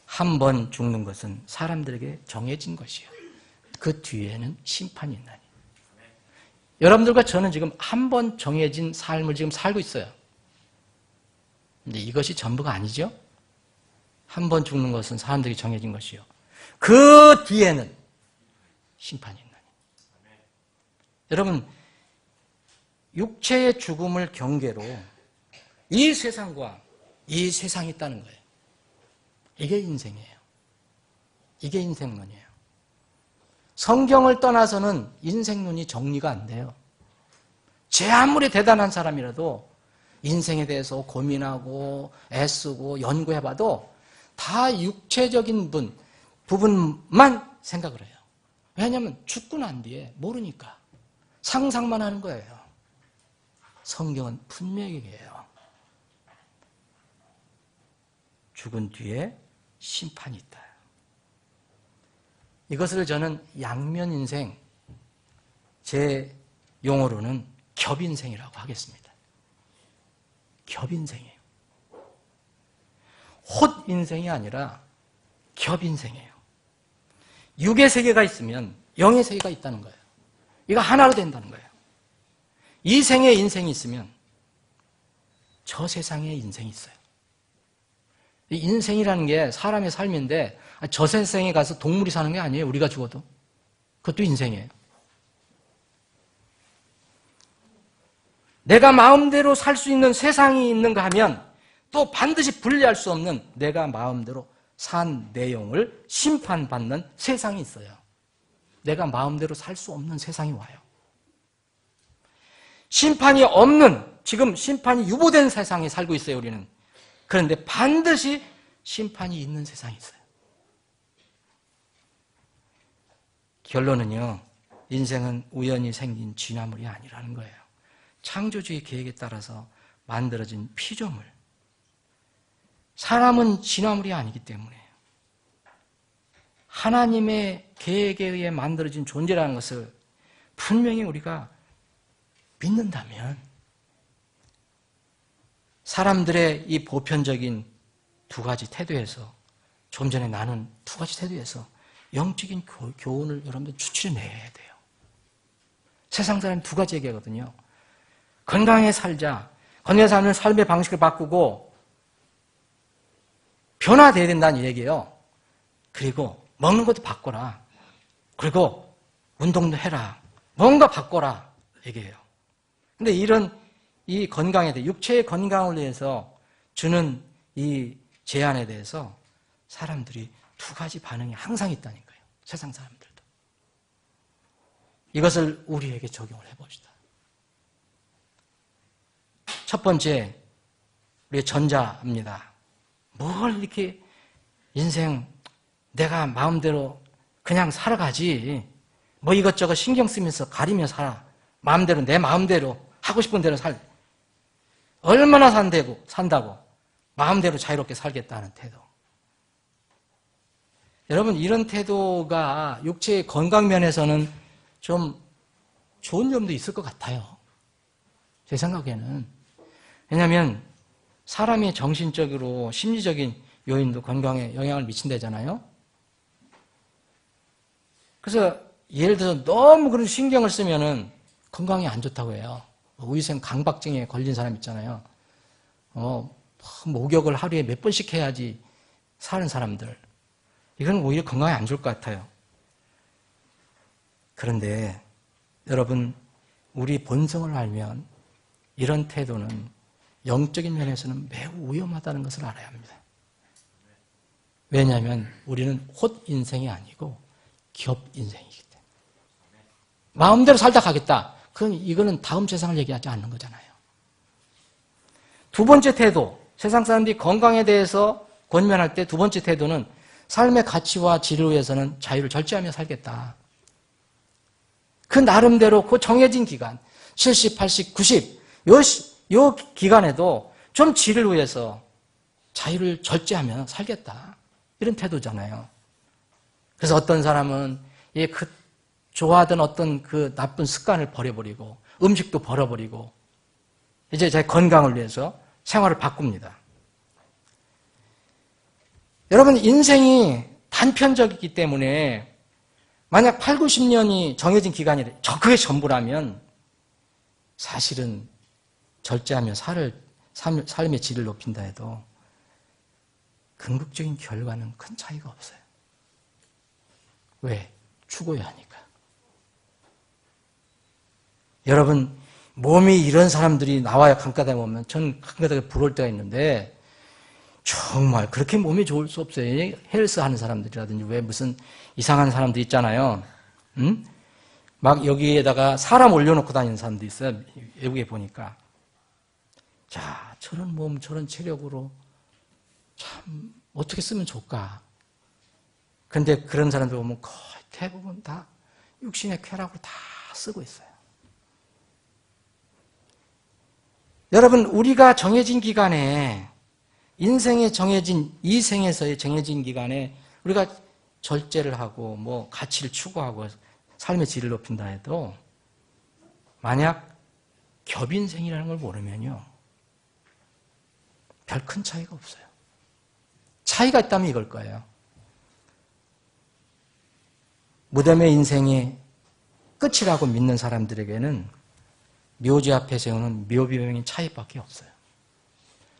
[SPEAKER 4] 한 번 죽는 것은 사람들에게 정해진 것이요. 그 뒤에는 심판이 있나니. 여러분들과 저는 지금 한 번 정해진 삶을 지금 살고 있어요. 근데 이것이 전부가 아니죠? 한 번 죽는 것은 사람들이 정해진 것이요. 그 뒤에는 심판이 있나니. 여러분, 육체의 죽음을 경계로 이 세상과 이 세상이 있다는 거예요. 이게 인생이에요. 이게 인생론이에요. 성경을 떠나서는 인생론이 정리가 안 돼요. 제 아무리 대단한 사람이라도 인생에 대해서 고민하고 애쓰고 연구해봐도 다 육체적인 부분만 생각을 해요. 왜냐하면 죽고 난 뒤에 모르니까 상상만 하는 거예요. 성경은 분명히 얘기해요. 죽은 뒤에 심판이 있다. 이것을 저는 양면 인생, 제 용어로는 겹인생이라고 하겠습니다. 겹인생이에요. 헛 인생이 아니라 겹인생이에요. 육의 세계가 있으면 영의 세계가 있다는 거예요. 이거 하나로 된다는 거예요. 이 생에 인생이 있으면 저 세상에 인생이 있어요. 이 인생이라는 게 사람의 삶인데 저 세상에 가서 동물이 사는 게 아니에요. 우리가 죽어도. 그것도 인생이에요. 내가 마음대로 살 수 있는 세상이 있는가 하면 또 반드시 분리할 수 없는 내가 마음대로 산 내용을 심판받는 세상이 있어요. 내가 마음대로 살 수 없는 세상이 와요. 심판이 없는, 지금 심판이 유보된 세상에 살고 있어요, 우리는. 그런데 반드시 심판이 있는 세상이 있어요. 결론은요, 인생은 우연히 생긴 진화물이 아니라는 거예요. 창조주의 계획에 따라서 만들어진 피조물. 사람은 진화물이 아니기 때문에 하나님의 계획에 의해 만들어진 존재라는 것을 분명히 우리가 믿는다면 사람들의 이 보편적인 두 가지 태도에서, 좀 전에 나눈 두 가지 태도에서 영적인 교훈을 여러분들 추출해내야 돼요. 세상 사람이 두 가지 얘기하거든요. 건강하게 살자. 건강하게 살면 삶의 방식을 바꾸고 변화돼야 된다는 얘기예요. 그리고 먹는 것도 바꿔라. 그리고 운동도 해라. 뭔가 바꿔라. 얘기해요. 근데 이 건강에 대해, 육체의 건강을 위해서 주는 이 제안에 대해서 사람들이 두 가지 반응이 항상 있다는 거예요. 세상 사람들도. 이것을 우리에게 적용을 해봅시다. 첫 번째, 우리의 전자입니다. 뭘 이렇게 인생 내가 마음대로 그냥 살아가지. 뭐 이것저것 신경 쓰면서 가리며 살아. 마음대로, 내 마음대로 하고 싶은 대로 얼마나 산다고 마음대로 자유롭게 살겠다는 태도. 여러분, 이런 태도가 육체의 건강 면에서는 좀 좋은 점도 있을 것 같아요. 제 생각에는. 왜냐하면 사람이 정신적으로 심리적인 요인도 건강에 영향을 미친다잖아요. 그래서 예를 들어서 너무 그런 신경을 쓰면은 건강에 안 좋다고 해요. 의생 강박증에 걸린 사람 있잖아요. 목욕을 하루에 몇 번씩 해야지 사는 사람들. 이건 오히려 건강에 안 좋을 것 같아요. 그런데 여러분, 우리 본성을 알면 이런 태도는 영적인 면에서는 매우 위험하다는 것을 알아야 합니다. 왜냐하면 우리는 헛 인생이 아니고 겹 인생이기 때문에. 마음대로 살다 가겠다. 이거는 다음 세상을 얘기하지 않는 거잖아요. 두 번째 태도, 세상 사람들이 건강에 대해서 권면할 때 두 번째 태도는 삶의 가치와 질을 위해서는 자유를 절제하며 살겠다. 그 나름대로 그 정해진 기간, 70, 80, 90, 요 기간에도 좀 질을 위해서 자유를 절제하며 살겠다. 이런 태도잖아요. 그래서 어떤 사람은 좋아하던 어떤 그 나쁜 습관을 버려버리고 음식도 버려버리고 이제 제 건강을 위해서 생활을 바꿉니다. 여러분, 인생이 단편적이기 때문에 만약 8, 90년이 정해진 기간이래, 그게 전부라면 사실은 절제하며 삶의 질을 높인다 해도 궁극적인 결과는 큰 차이가 없어요. 왜? 죽어야 하니까. 여러분, 몸이 이런 사람들이 나와야 강가다에 오면 전 강가다에 부러울 때가 있는데 정말 그렇게 몸이 좋을 수 없어요. 헬스 하는 사람들이라든지 왜 무슨 이상한 사람들 있잖아요. 응? 막 여기에다가 사람 올려놓고 다니는 사람도 있어요. 외국에 보니까. 자, 저런 몸, 저런 체력으로 참 어떻게 쓰면 좋을까. 그런데 그런 사람들 보면 거의 대부분 다 육신의 쾌락으로 다 쓰고 있어요. 여러분, 우리가 정해진 기간에, 인생에 정해진, 이 생에서의 정해진 기간에 우리가 절제를 하고 뭐 가치를 추구하고 삶의 질을 높인다 해도 만약 겹인생이라는 걸 모르면요, 별 큰 차이가 없어요. 차이가 있다면 이걸 거예요. 무덤의 인생이 끝이라고 믿는 사람들에게는 묘지 앞에 세우는 묘비명인 차이밖에 없어요.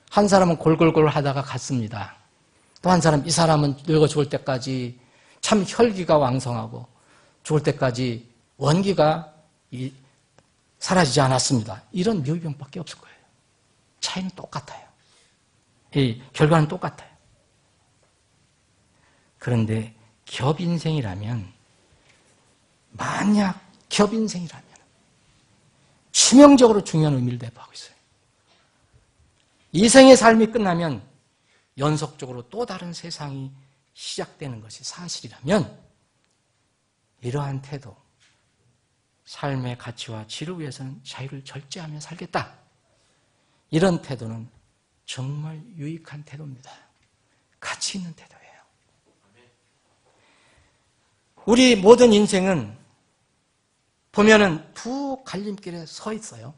[SPEAKER 4] 한 사람은 골골골 하다가 갔습니다. 또 한 사람, 이 사람은 늙어 죽을 때까지 참 혈기가 왕성하고 죽을 때까지 원기가 사라지지 않았습니다. 이런 묘비명밖에 없을 거예요. 차이는 똑같아요. 이 결과는 똑같아요. 그런데 겹인생이라면, 만약 겹인생이라면 치명적으로 중요한 의미를 내포하고 있어요. 이 생의 삶이 끝나면 연속적으로 또 다른 세상이 시작되는 것이 사실이라면 이러한 태도, 삶의 가치와 질을 위해서는 자유를 절제하며 살겠다. 이런 태도는 정말 유익한 태도입니다. 가치 있는 태도예요. 우리 모든 인생은 보면은 두 갈림길에 서 있어요.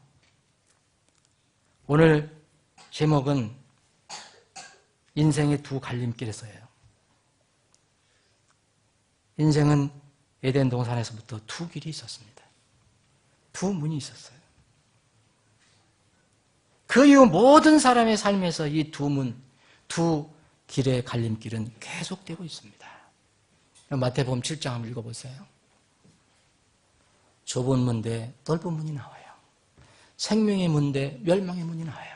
[SPEAKER 4] 오늘 제목은 인생의 두 갈림길에 서요. 인생은 에덴 동산에서부터 두 길이 있었습니다. 두 문이 있었어요. 그 이후 모든 사람의 삶에서 이 두 문, 두 길의 갈림길은 계속되고 있습니다. 마태복음 7장 한번 읽어보세요. 좁은 문 대 넓은 문이 나와요. 생명의 문 대 멸망의 문이 나와요.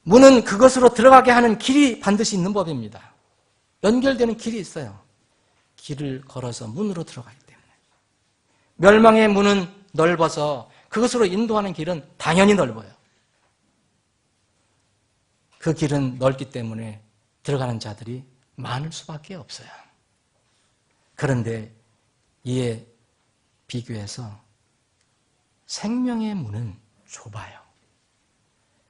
[SPEAKER 4] 문은 그것으로 들어가게 하는 길이 반드시 있는 법입니다. 연결되는 길이 있어요. 길을 걸어서 문으로 들어가기 때문에. 멸망의 문은 넓어서 그것으로 인도하는 길은 당연히 넓어요. 그 길은 넓기 때문에 들어가는 자들이 많을 수밖에 없어요. 그런데 이에 비교해서 생명의 문은 좁아요.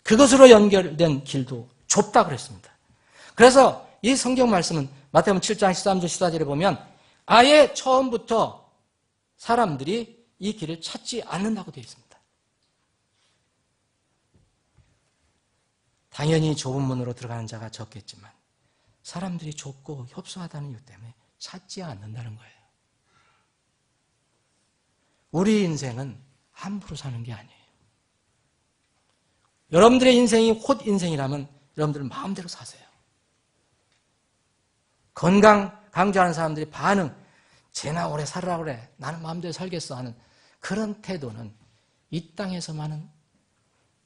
[SPEAKER 4] 그것으로 연결된 길도 좁다 그랬습니다. 그래서 이 성경 말씀은 마태복음 7장 13절 14절에 보면 아예 처음부터 사람들이 이 길을 찾지 않는다고 되어 있습니다. 당연히 좁은 문으로 들어가는 자가 적겠지만 사람들이 좁고 협소하다는 이유 때문에 찾지 않는다는 거예요. 우리 인생은 함부로 사는 게 아니에요. 여러분들의 인생이 헛 인생이라면 여러분들은 마음대로 사세요. 건강 강조하는 사람들이 반응, 쟤나 오래 살으라 그래, 나는 마음대로 살겠어 하는 그런 태도는 이 땅에서만은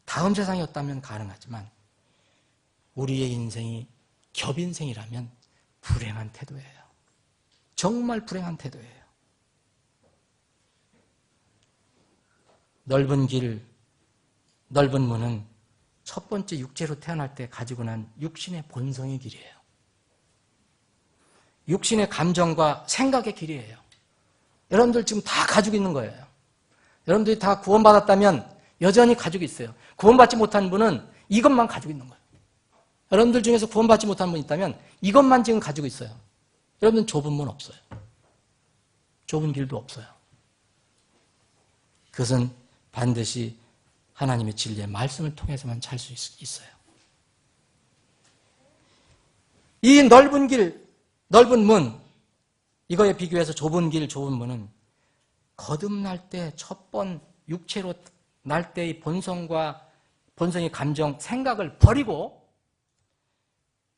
[SPEAKER 4] 다음 세상이었다면 가능하지만 우리의 인생이 겹인생이라면 불행한 태도예요. 정말 불행한 태도예요. 넓은 길, 넓은 문은 첫 번째 육체로 태어날 때 가지고 난 육신의 본성의 길이에요. 육신의 감정과 생각의 길이에요. 여러분들 지금 다 가지고 있는 거예요. 여러분들이 다 구원받았다면 여전히 가지고 있어요. 구원받지 못한 분은 이것만 가지고 있는 거예요. 여러분들 중에서 구원받지 못한 분 있다면 이것만 지금 가지고 있어요. 여러분은 좁은 문 없어요. 좁은 길도 없어요. 그것은 반드시 하나님의 진리의 말씀을 통해서만 잘 수 있어요. 이 넓은 길, 넓은 문, 이거에 비교해서 좁은 길, 좁은 문은 거듭날 때 첫 번 육체로 날 때의 본성과 본성의 감정, 생각을 버리고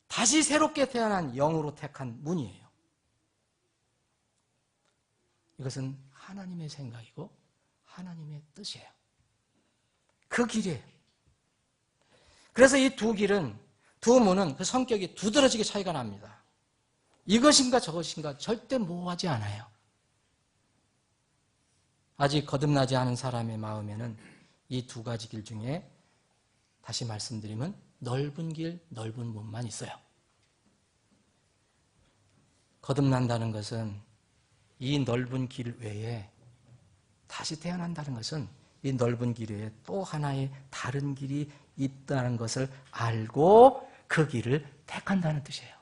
[SPEAKER 4] 다시 새롭게 태어난 영으로 택한 문이에요. 이것은 하나님의 생각이고 하나님의 뜻이에요. 그 길이에요. 그래서 이 두 길은, 두 문은 그 성격이 두드러지게 차이가 납니다. 이것인가 저것인가 절대 모호하지 않아요. 아직 거듭나지 않은 사람의 마음에는 이 두 가지 길 중에 다시 말씀드리면 넓은 길, 넓은 문만 있어요. 거듭난다는 것은 이 넓은 길 외에 다시 태어난다는 것은 이 넓은 길 외에 또 하나의 다른 길이 있다는 것을 알고 그 길을 택한다는 뜻이에요.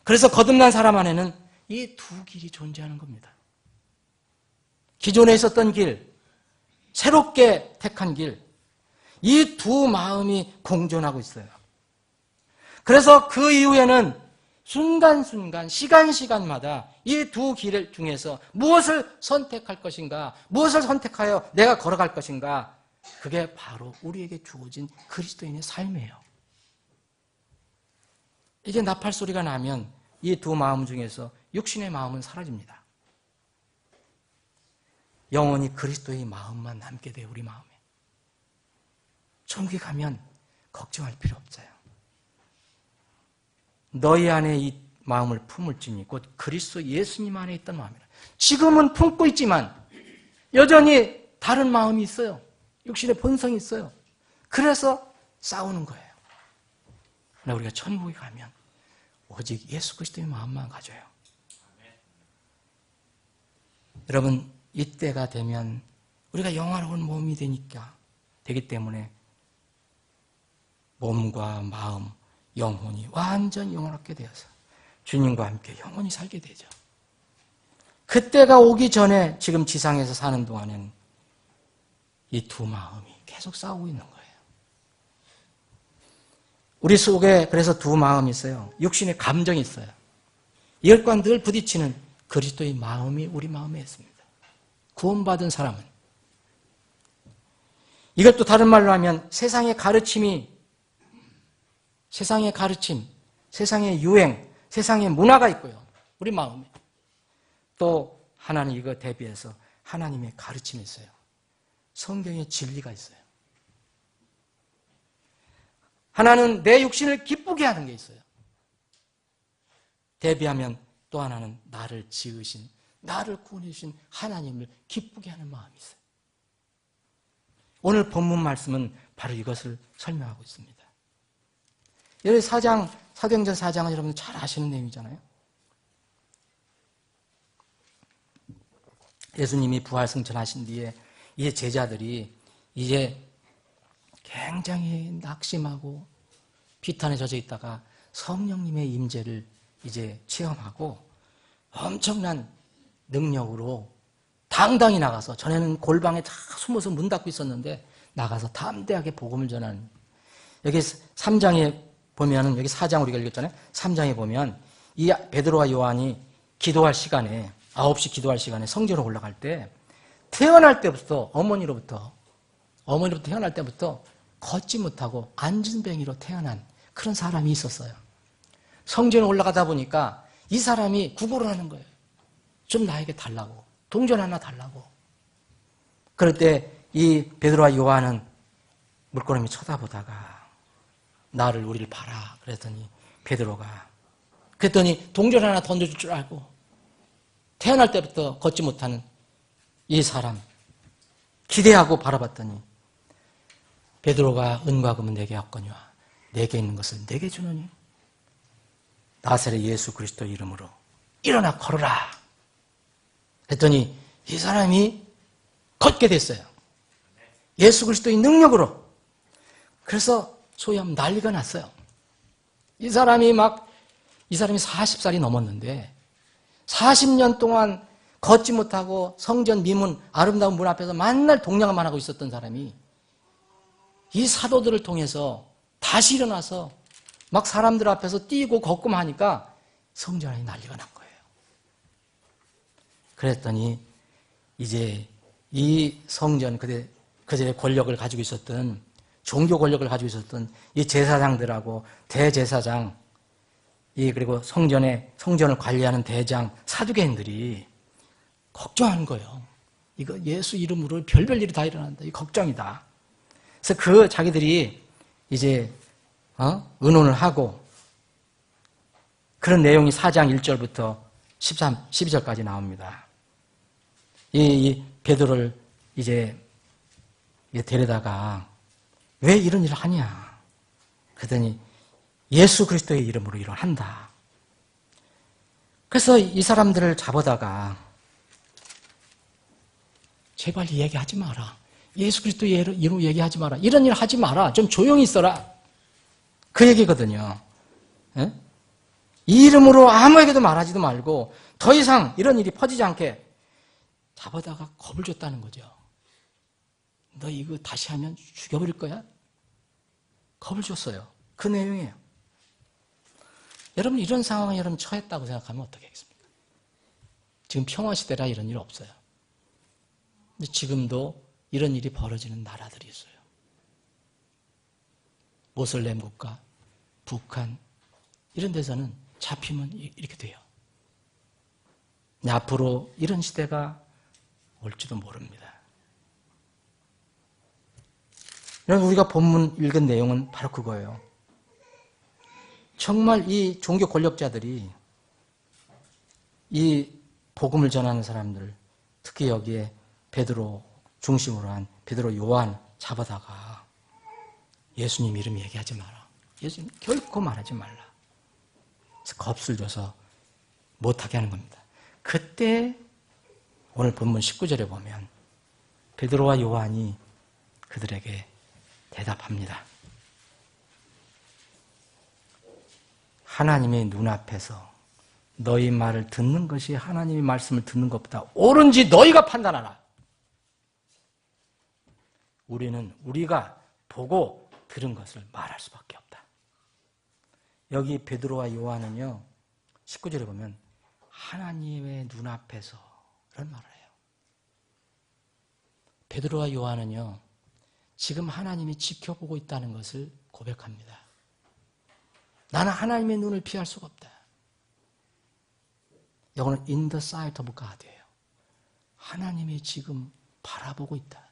[SPEAKER 4] 그래서 거듭난 사람 안에는 이 두 길이 존재하는 겁니다. 기존에 있었던 길, 새롭게 택한 길, 이 두 마음이 공존하고 있어요. 그래서 그 이후에는 순간순간, 시간마다 이 두 길 중에서 무엇을 선택할 것인가, 무엇을 선택하여 내가 걸어갈 것인가, 그게 바로 우리에게 주어진 그리스도인의 삶이에요. 이게 나팔 소리가 나면 이 두 마음 중에서 육신의 마음은 사라집니다. 영원히 그리스도의 마음만 남게 돼요, 우리 마음에. 천국에 가면 걱정할 필요 없어요. 너희 안에 이 마음을 품을지니 곧 그리스도 예수님 안에 있던 마음이라. 지금은 품고 있지만 여전히 다른 마음이 있어요. 육신의 본성이 있어요. 그래서 싸우는 거예요. 그러나 우리가 천국에 가면 오직 예수 그리스도의 마음만 가져요. 여러분, 이때가 되면 우리가 영화로운 몸이 되기 때문에 몸과 마음, 영혼이 완전 영원하게 되어서 주님과 함께 영원히 살게 되죠. 그때가 오기 전에 지금 지상에서 사는 동안에는 이 두 마음이 계속 싸우고 있는 거예요. 우리 속에 그래서 두 마음이 있어요. 육신의 감정이 있어요. 이것과 늘 부딪히는 그리스도의 마음이 우리 마음에 있습니다. 구원받은 사람은. 이것도 다른 말로 하면 세상의 가르침, 세상의 유행, 세상의 문화가 있고요. 우리 마음에. 또 하나는 이거 대비해서 하나님의 가르침이 있어요. 성경의 진리가 있어요. 하나는 내 육신을 기쁘게 하는 게 있어요. 대비하면 또 하나는 나를 지으신, 나를 구원해 주신 하나님을 기쁘게 하는 마음이 있어요. 오늘 본문 말씀은 바로 이것을 설명하고 있습니다. 여기 사도행전 4장은 여러분 잘 아시는 내용이잖아요. 예수님이 부활승천하신 뒤에 이제 제자들이 이제 굉장히 낙심하고 비탄에 젖어 있다가 성령님의 임재를 이제 체험하고 엄청난 능력으로 당당히 나가서, 전에는 골방에 다 숨어서 문 닫고 있었는데 나가서 담대하게 복음을 전하는. 여기 3장에 보면은, 여기 4장 우리가 읽었잖아요. 3장에 보면 이 베드로와 요한이 기도할 시간에, 9시 기도할 시간에 성전으로 올라갈 때 태어날 때부터 어머니로부터 태어날 때부터 걷지 못하고 안진뱅이로 태어난 그런 사람이 있었어요. 성전에 올라가다 보니까 이 사람이 구걸을 하는 거예요. 좀 나에게 달라고, 동전 하나 달라고. 그럴 때 이 베드로와 요한은 물끄러미 쳐다보다가 우리를 봐라 그랬더니 그랬더니 동전 하나 던져줄 줄 알고 태어날 때부터 걷지 못하는 이 사람 기대하고 바라봤더니 베드로가 은과 금은 내게 없거니와 내게 있는 것을 내게 주노니 나사렛 예수 그리스도 이름으로 일어나 걸어라 했더니 이 사람이 걷게 됐어요. 예수 그리스도의 능력으로. 그래서 소위 하면 난리가 났어요. 이 사람이 40살이 넘었는데 40년 동안 걷지 못하고 성전 미문, 아름다운 문 앞에서 맨날 동냥만 하고 있었던 사람이 이 사도들을 통해서 다시 일어나서 막 사람들 앞에서 뛰고 걷고 하니까 성전 안에 난리가 난 거예요. 그랬더니 이제 이 성전, 그제 권력을 가지고 있었던, 종교 권력을 가지고 있었던 이 제사장들하고 대제사장, 그리고 성전을 관리하는 대장, 사두개인들이 걱정하는 거예요. 이거 예수 이름으로 별별 일이 다 일어난다. 이 걱정이다. 그래서 자기들이 이제 의논을 하고 그런 내용이 4장 1절부터 12절까지 나옵니다. 이 베드로를 이제 데려다가 왜 이런 일을 하냐? 그러더니 예수 그리스도의 이름으로 이걸 한다. 그래서 이 사람들을 잡아다가 제발 얘기하지 마라. 예수 그리스도의 이름으로 얘기하지 마라. 이런 일 하지 마라. 좀 조용히 있어라. 그 얘기거든요. 예? 이 이름으로 아무에게도 말하지도 말고 더 이상 이런 일이 퍼지지 않게 잡아다가 겁을 줬다는 거죠. 너 이거 다시 하면 죽여버릴 거야? 겁을 줬어요. 그 내용이에요. 여러분 이런 상황에 여러분 처했다고 생각하면 어떻게 하겠습니까? 지금 평화시대라 이런 일 없어요. 근데 지금도 이런 일이 벌어지는 나라들이 있어요. 모슬렘 국가, 북한 이런 데서는 잡히면 이렇게 돼요. 근데 앞으로 이런 시대가 올지도 모릅니다. 우리가 본문 읽은 내용은 바로 그거예요. 정말 이 종교 권력자들이 이 복음을 전하는 사람들, 특히 여기에 베드로 중심으로 한 베드로 요한 잡아다가 예수님 이름 얘기하지 마라. 예수님 결코 말하지 말라. 겁을 줘서 못하게 하는 겁니다. 그때 오늘 본문 19절에 보면 베드로와 요한이 그들에게 대답합니다. 하나님의 눈앞에서 너희 말을 듣는 것이 하나님의 말씀을 듣는 것보다 옳은지 너희가 판단하라. 우리는 우리가 보고 들은 것을 말할 수밖에 없다. 여기 베드로와 요한은요, 19절에 보면 하나님의 눈앞에서 이런 말을 해요. 베드로와 요한은요, 지금 하나님이 지켜보고 있다는 것을 고백합니다. 나는 하나님의 눈을 피할 수가 없다. 이거는 in the sight of God이에요. 하나님이 지금 바라보고 있다.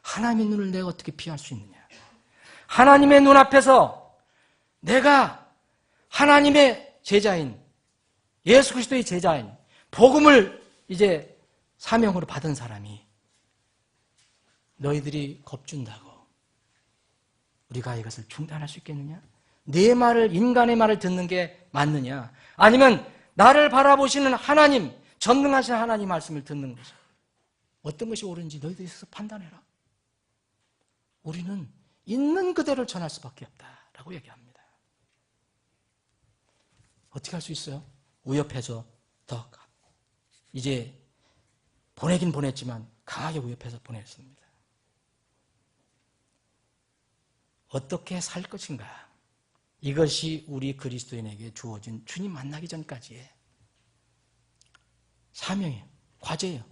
[SPEAKER 4] 하나님의 눈을 내가 어떻게 피할 수 있느냐. 하나님의 눈앞에서 내가 하나님의 제자인, 예수 그리스도의 제자인, 복음을 이제 사명으로 받은 사람이 너희들이 겁준다고 우리가 이것을 중단할 수 있겠느냐? 내 말을, 인간의 말을 듣는 게 맞느냐? 아니면 나를 바라보시는 하나님, 전능하신 하나님 말씀을 듣는 것이 어떤 것이 옳은지 너희들이 스스로 판단해라. 우리는 있는 그대로를 전할 수밖에 없다라고 얘기합니다. 어떻게 할 수 있어요? 위협해서 더 이제 보내긴 보냈지만 강하게 위협해서 보냈습니다. 어떻게 살 것인가? 이것이 우리 그리스도인에게 주어진 주님 만나기 전까지의 사명이에요. 과제예요.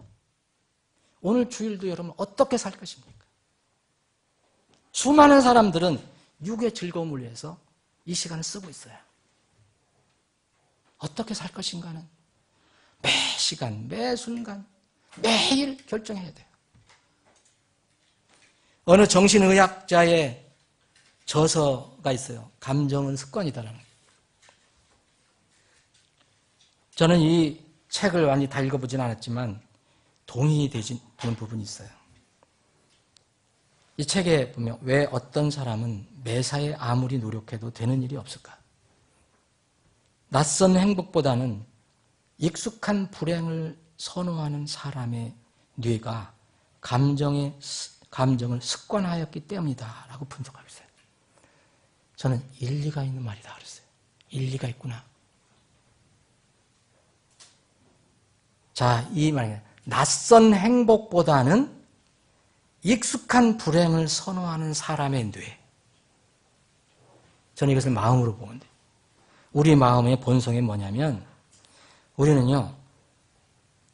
[SPEAKER 4] 오늘 주일도 여러분 어떻게 살 것입니까? 수많은 사람들은 육의 즐거움을 위해서 이 시간을 쓰고 있어요. 어떻게 살 것인가는 매 시간, 매 순간, 매일 결정해야 돼요. 어느 정신의학자의 저서가 있어요. 감정은 습관이다라는 거예요. 저는 이 책을 완전히 다 읽어보진 않았지만 동의되는 부분이 있어요. 이 책에 보면 왜 어떤 사람은 매사에 아무리 노력해도 되는 일이 없을까? 낯선 행복보다는 익숙한 불행을 선호하는 사람의 뇌가 감정을 습관하였기 때문이다 라고 분석하고 있어요. 저는 일리가 있는 말이다 그랬어요. 일리가 있구나. 자, 이 말이에요. 낯선 행복보다는 익숙한 불행을 선호하는 사람의 뇌. 저는 이것을 마음으로 보는데 우리 마음의 본성이 뭐냐면 우리는요,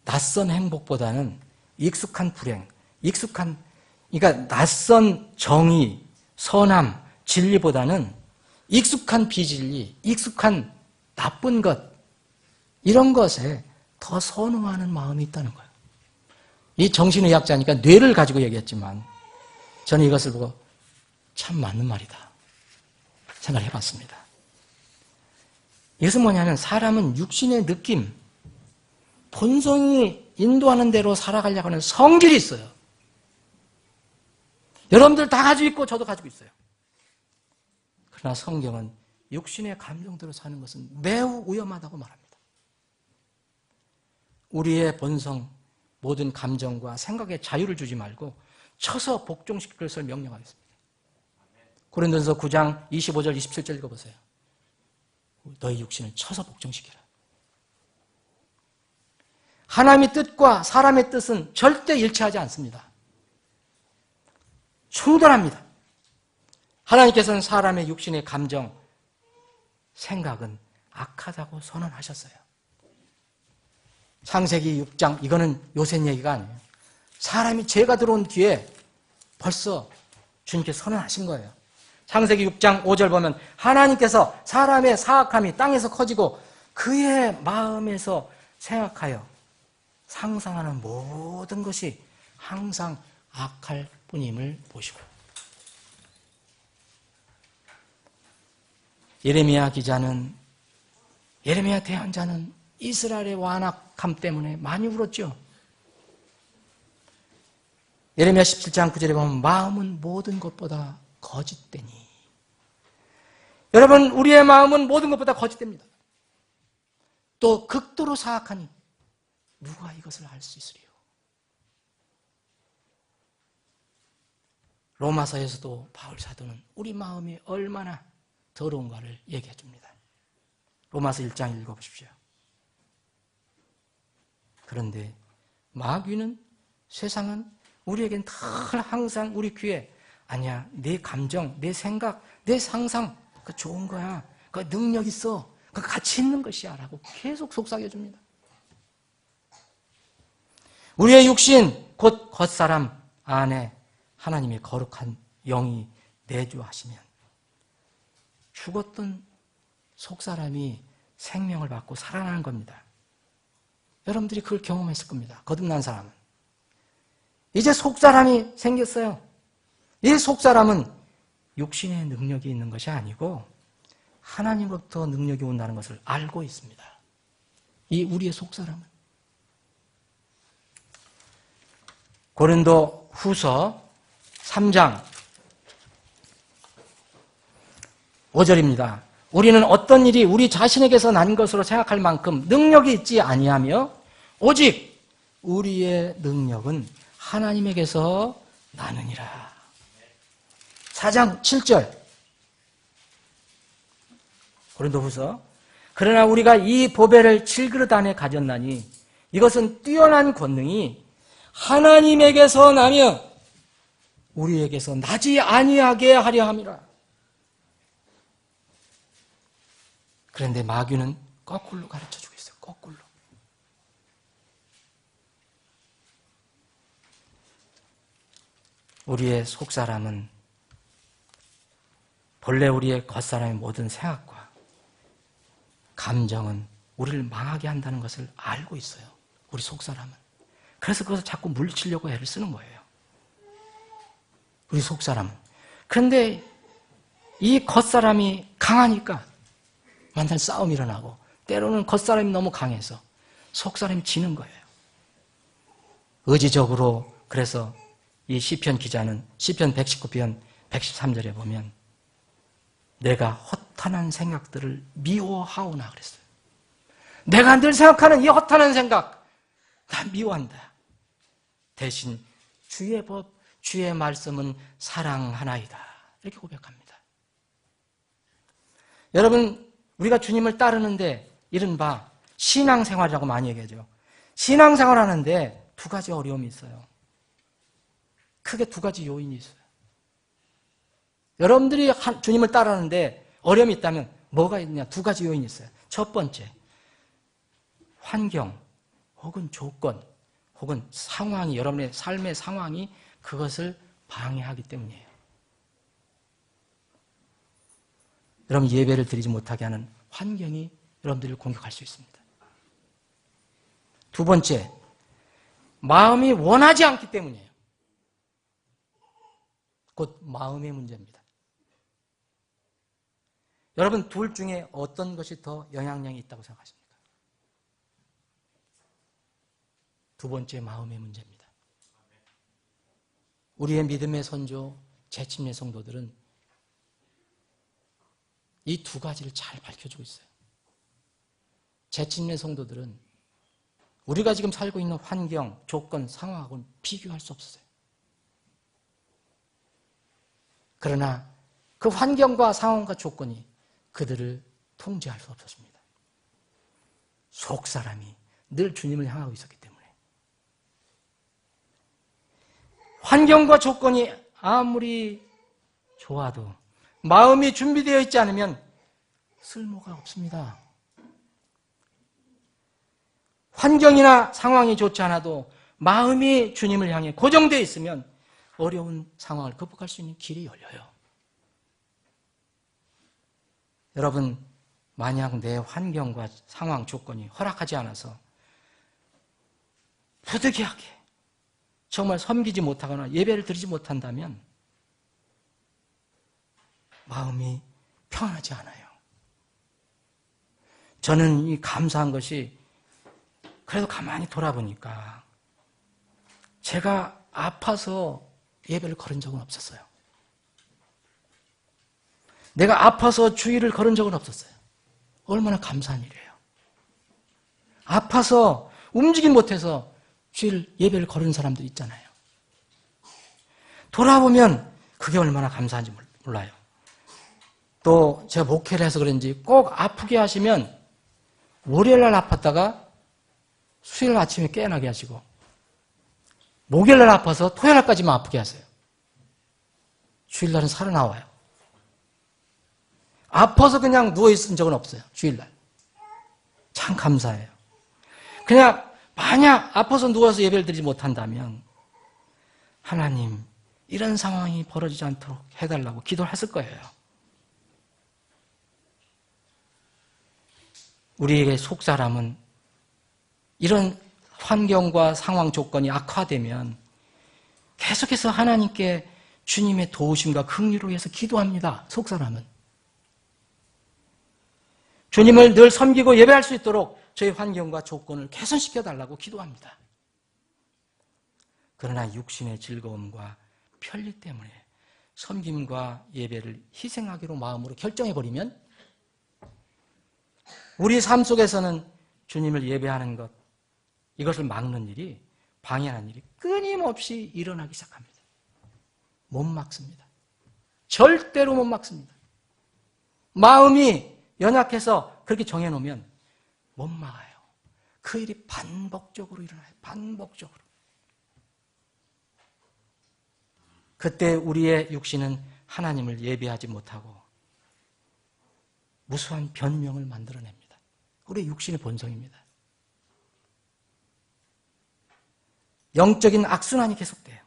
[SPEAKER 4] 낯선 행복보다는 익숙한 불행, 그러니까 낯선 정의, 선함, 진리보다는 익숙한 비진리, 익숙한 나쁜 것, 이런 것에 더 선호하는 마음이 있다는 거예요. 이 정신의학자니까 뇌를 가지고 얘기했지만 저는 이것을 보고 참 맞는 말이다 생각을 해봤습니다. 이것은 뭐냐면 사람은 육신의 느낌, 본성이 인도하는 대로 살아가려고 하는 성질이 있어요. 여러분들 다 가지고 있고 저도 가지고 있어요. 그러나 성경은 육신의 감정대로 사는 것은 매우 위험하다고 말합니다. 우리의 본성, 모든 감정과 생각에 자유를 주지 말고 쳐서 복종시킬 것을 명령하겠습니다. 고린도전서 9장 25절 27절 읽어보세요. 너희 육신을 쳐서 복종시키라. 하나님의 뜻과 사람의 뜻은 절대 일치하지 않습니다. 충돌합니다. 하나님께서는 사람의 육신의 감정, 생각은 악하다고 선언하셨어요. 창세기 6장, 이거는 요새 얘기가 아니에요. 사람이 죄가 들어온 뒤에 벌써 주님께서 선언하신 거예요. 창세기 6장 5절 보면 하나님께서 사람의 사악함이 땅에서 커지고 그의 마음에서 생각하여 상상하는 모든 것이 항상 악할 뿐임을 보시고, 예레미야 대언자는 이스라엘의 완악함 때문에 많이 울었죠. 예레미야 17장 9절에 보면 마음은 모든 것보다 거짓되니. 여러분, 우리의 마음은 모든 것보다 거짓됩니다. 또 극도로 사악하니 누가 이것을 알 수 있으리요? 로마서에서도 바울 사도는 우리 마음이 얼마나 더러운가를 얘기해 줍니다. 로마서 1장 읽어보십시오. 그런데 마귀는, 세상은 우리에겐 늘 항상 우리 귀에 아니야, 내 감정, 내 생각, 내 상상 그거 좋은 거야, 그거 능력 있어, 그거 가치 있는 것이야 라고 계속 속삭여줍니다. 우리의 육신 곧 겉사람 안에 하나님의 거룩한 영이 내주하시면 죽었던 속사람이 생명을 받고 살아나는 겁니다. 여러분들이 그걸 경험했을 겁니다. 거듭난 사람은. 이제 속사람이 생겼어요. 이 속사람은 육신의 능력이 있는 것이 아니고 하나님으로부터 능력이 온다는 것을 알고 있습니다. 이 우리의 속사람은. 고린도 후서 3장 5절입니다. 우리는 어떤 일이 우리 자신에게서 난 것으로 생각할 만큼 능력이 있지 아니하며 오직 우리의 능력은 하나님에게서 나느니라. 4장 7절 고린도후서 그러나 우리가 이 보배를 7그릇 안에 가졌나니 이것은 뛰어난 권능이 하나님에게서 나며 우리에게서 나지 아니하게 하려 함이라. 그런데 마귀는 거꾸로 가르쳐주고 있어요. 거꾸로. 우리의 속사람은 본래 우리의 겉사람의 모든 생각과 감정은 우리를 망하게 한다는 것을 알고 있어요. 우리 속사람은. 그래서 그것을 자꾸 물리치려고 애를 쓰는 거예요. 우리 속사람은. 그런데 이 겉사람이 강하니까 만날 싸움이 일어나고 때로는 겉사람이 너무 강해서 속사람이 지는 거예요. 의지적으로. 그래서 이 시편 기자는 시편 119편 113절에 보면 내가 허탄한 생각들을 미워하오나 그랬어요. 내가 늘 생각하는 이 허탄한 생각 나 미워한다. 대신 주의 법, 주의 말씀은 사랑하나이다. 이렇게 고백합니다. 여러분, 우리가 주님을 따르는데 이른바 신앙생활이라고 많이 얘기하죠. 신앙생활 하는데 두 가지 어려움이 있어요. 크게 두 가지 요인이 있어요. 여러분들이 주님을 따르는데 어려움이 있다면 뭐가 있느냐? 두 가지 요인이 있어요. 첫 번째, 환경 혹은 조건 혹은 상황이, 여러분의 삶의 상황이 그것을 방해하기 때문이에요. 여러분, 예배를 드리지 못하게 하는 환경이 여러분들을 공격할 수 있습니다. 두 번째, 마음이 원하지 않기 때문이에요. 곧 마음의 문제입니다. 여러분, 둘 중에 어떤 것이 더 영향력이 있다고 생각하십니까? 두 번째, 마음의 문제입니다. 우리의 믿음의 선조, 재침례 성도들은 이 두 가지를 잘 밝혀주고 있어요. 재침례 성도들은 우리가 지금 살고 있는 환경, 조건, 상황하고는 비교할 수 없어요. 그러나 그 환경과 상황과 조건이 그들을 통제할 수 없었습니다. 속사람이 늘 주님을 향하고 있었기 때문에. 환경과 조건이 아무리 좋아도 마음이 준비되어 있지 않으면 쓸모가 없습니다. 환경이나 상황이 좋지 않아도 마음이 주님을 향해 고정되어 있으면 어려운 상황을 극복할 수 있는 길이 열려요. 여러분, 만약 내 환경과 상황, 조건이 허락하지 않아서 부득이하게 정말 섬기지 못하거나 예배를 드리지 못한다면 마음이 평안하지 않아요. 저는 이 감사한 것이 그래도 가만히 돌아보니까 제가 아파서 예배를 거른 적은 없었어요. 내가 아파서 주일을 걸은 적은 없었어요. 얼마나 감사한 일이에요. 아파서 움직임 못해서 주일 예배를 걸은 사람도 있잖아요. 돌아보면 그게 얼마나 감사한지 몰라요. 또 제가 목회를 해서 그런지 꼭 아프게 하시면 월요일날 아팠다가 수요일 아침에 깨어나게 하시고 목요일날 아파서 토요일날까지만 아프게 하세요. 주일날은 살아나와요. 아파서 그냥 누워있은 적은 없어요. 주일날. 참 감사해요. 그냥 만약 아파서 누워서 예배를 드리지 못한다면 하나님 이런 상황이 벌어지지 않도록 해달라고 기도를 했을 거예요. 우리에게 속사람은 이런 환경과 상황 조건이 악화되면 계속해서 하나님께 주님의 도우심과 긍휼을 위해서 기도합니다. 속사람은. 주님을 늘 섬기고 예배할 수 있도록 저희 환경과 조건을 개선시켜달라고 기도합니다. 그러나 육신의 즐거움과 편리 때문에 섬김과 예배를 희생하기로 마음으로 결정해버리면 우리 삶 속에서는 주님을 예배하는 것, 이것을 막는 일이, 방해하는 일이 끊임없이 일어나기 시작합니다. 못 막습니다. 절대로 못 막습니다. 마음이 연약해서 그렇게 정해놓으면 못 막아요. 그 일이 반복적으로 일어나요. 반복적으로. 그때 우리의 육신은 하나님을 예배하지 못하고 무수한 변명을 만들어냅니다. 우리의 육신의 본성입니다. 영적인 악순환이 계속돼요.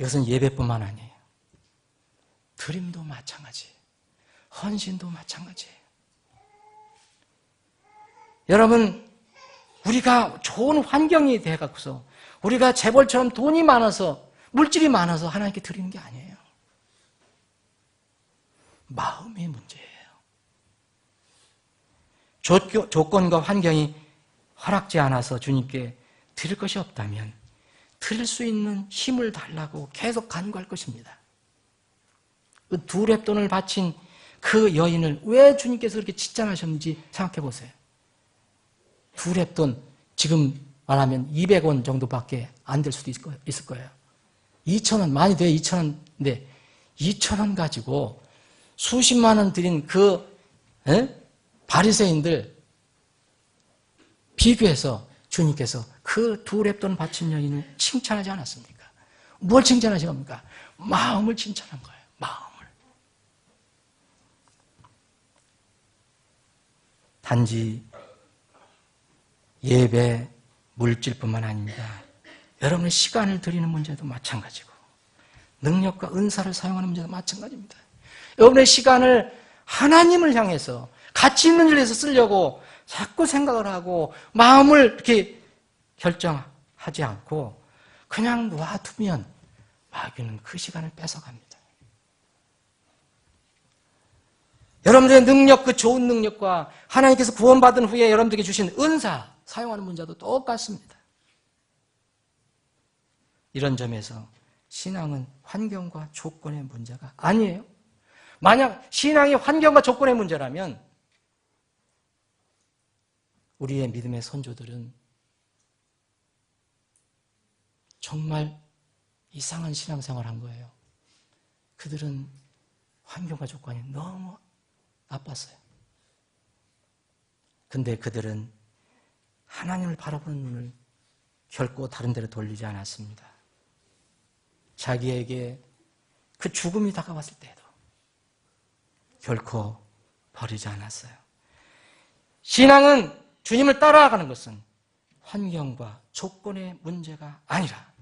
[SPEAKER 4] 이것은 예배뿐만 아니에요. 드림도 마찬가지예요. 헌신도 마찬가지예요. 여러분, 우리가 좋은 환경이 돼갖고서 우리가 재벌처럼 돈이 많아서 물질이 많아서 하나님께 드리는 게 아니에요. 마음의 문제예요. 조건과 환경이 허락지 않아서 주님께 드릴 것이 없다면 드릴 수 있는 힘을 달라고 계속 간구할 것입니다. 그 두 렙돈을 바친 그 여인을 왜 주님께서 그렇게 칭찬하셨는지 생각해 보세요. 두 렙돈, 지금 말하면 200원 정도밖에 안 될 수도 있을 거예요. 2,000원, 많이 돼요. 2,000원인데 2,000원 가지고 수십만 원 드린 그 바리새인들 비교해서 주님께서 그 두 렙돈 바친 여인을 칭찬하지 않았습니까? 뭘 칭찬하신 겁니까? 마음을 칭찬한 거예요. 마음을. 단지 예배, 물질뿐만 아닙니다. 여러분의 시간을 드리는 문제도 마찬가지고 능력과 은사를 사용하는 문제도 마찬가지입니다. 여러분의 시간을 하나님을 향해서 가치 있는 일에 서 쓰려고 자꾸 생각을 하고 마음을 이렇게 결정하지 않고 그냥 놔두면 마귀는 그 시간을 뺏어갑니다. 여러분들의 능력, 그 좋은 능력과 하나님께서 구원받은 후에 여러분들에게 주신 은사 사용하는 문제도 똑같습니다. 이런 점에서 신앙은 환경과 조건의 문제가 아니에요. 만약 신앙이 환경과 조건의 문제라면 우리의 믿음의 선조들은 정말 이상한 신앙생활을 한 거예요. 그들은 환경과 조건이 너무 나빴어요. 근데 그들은 하나님을 바라보는 눈을 결코 다른 데로 돌리지 않았습니다. 자기에게 그 죽음이 다가왔을 때에도 결코 버리지 않았어요. 신앙은 주님을 따라가는 것은 환경과 조건의 문제가 아니라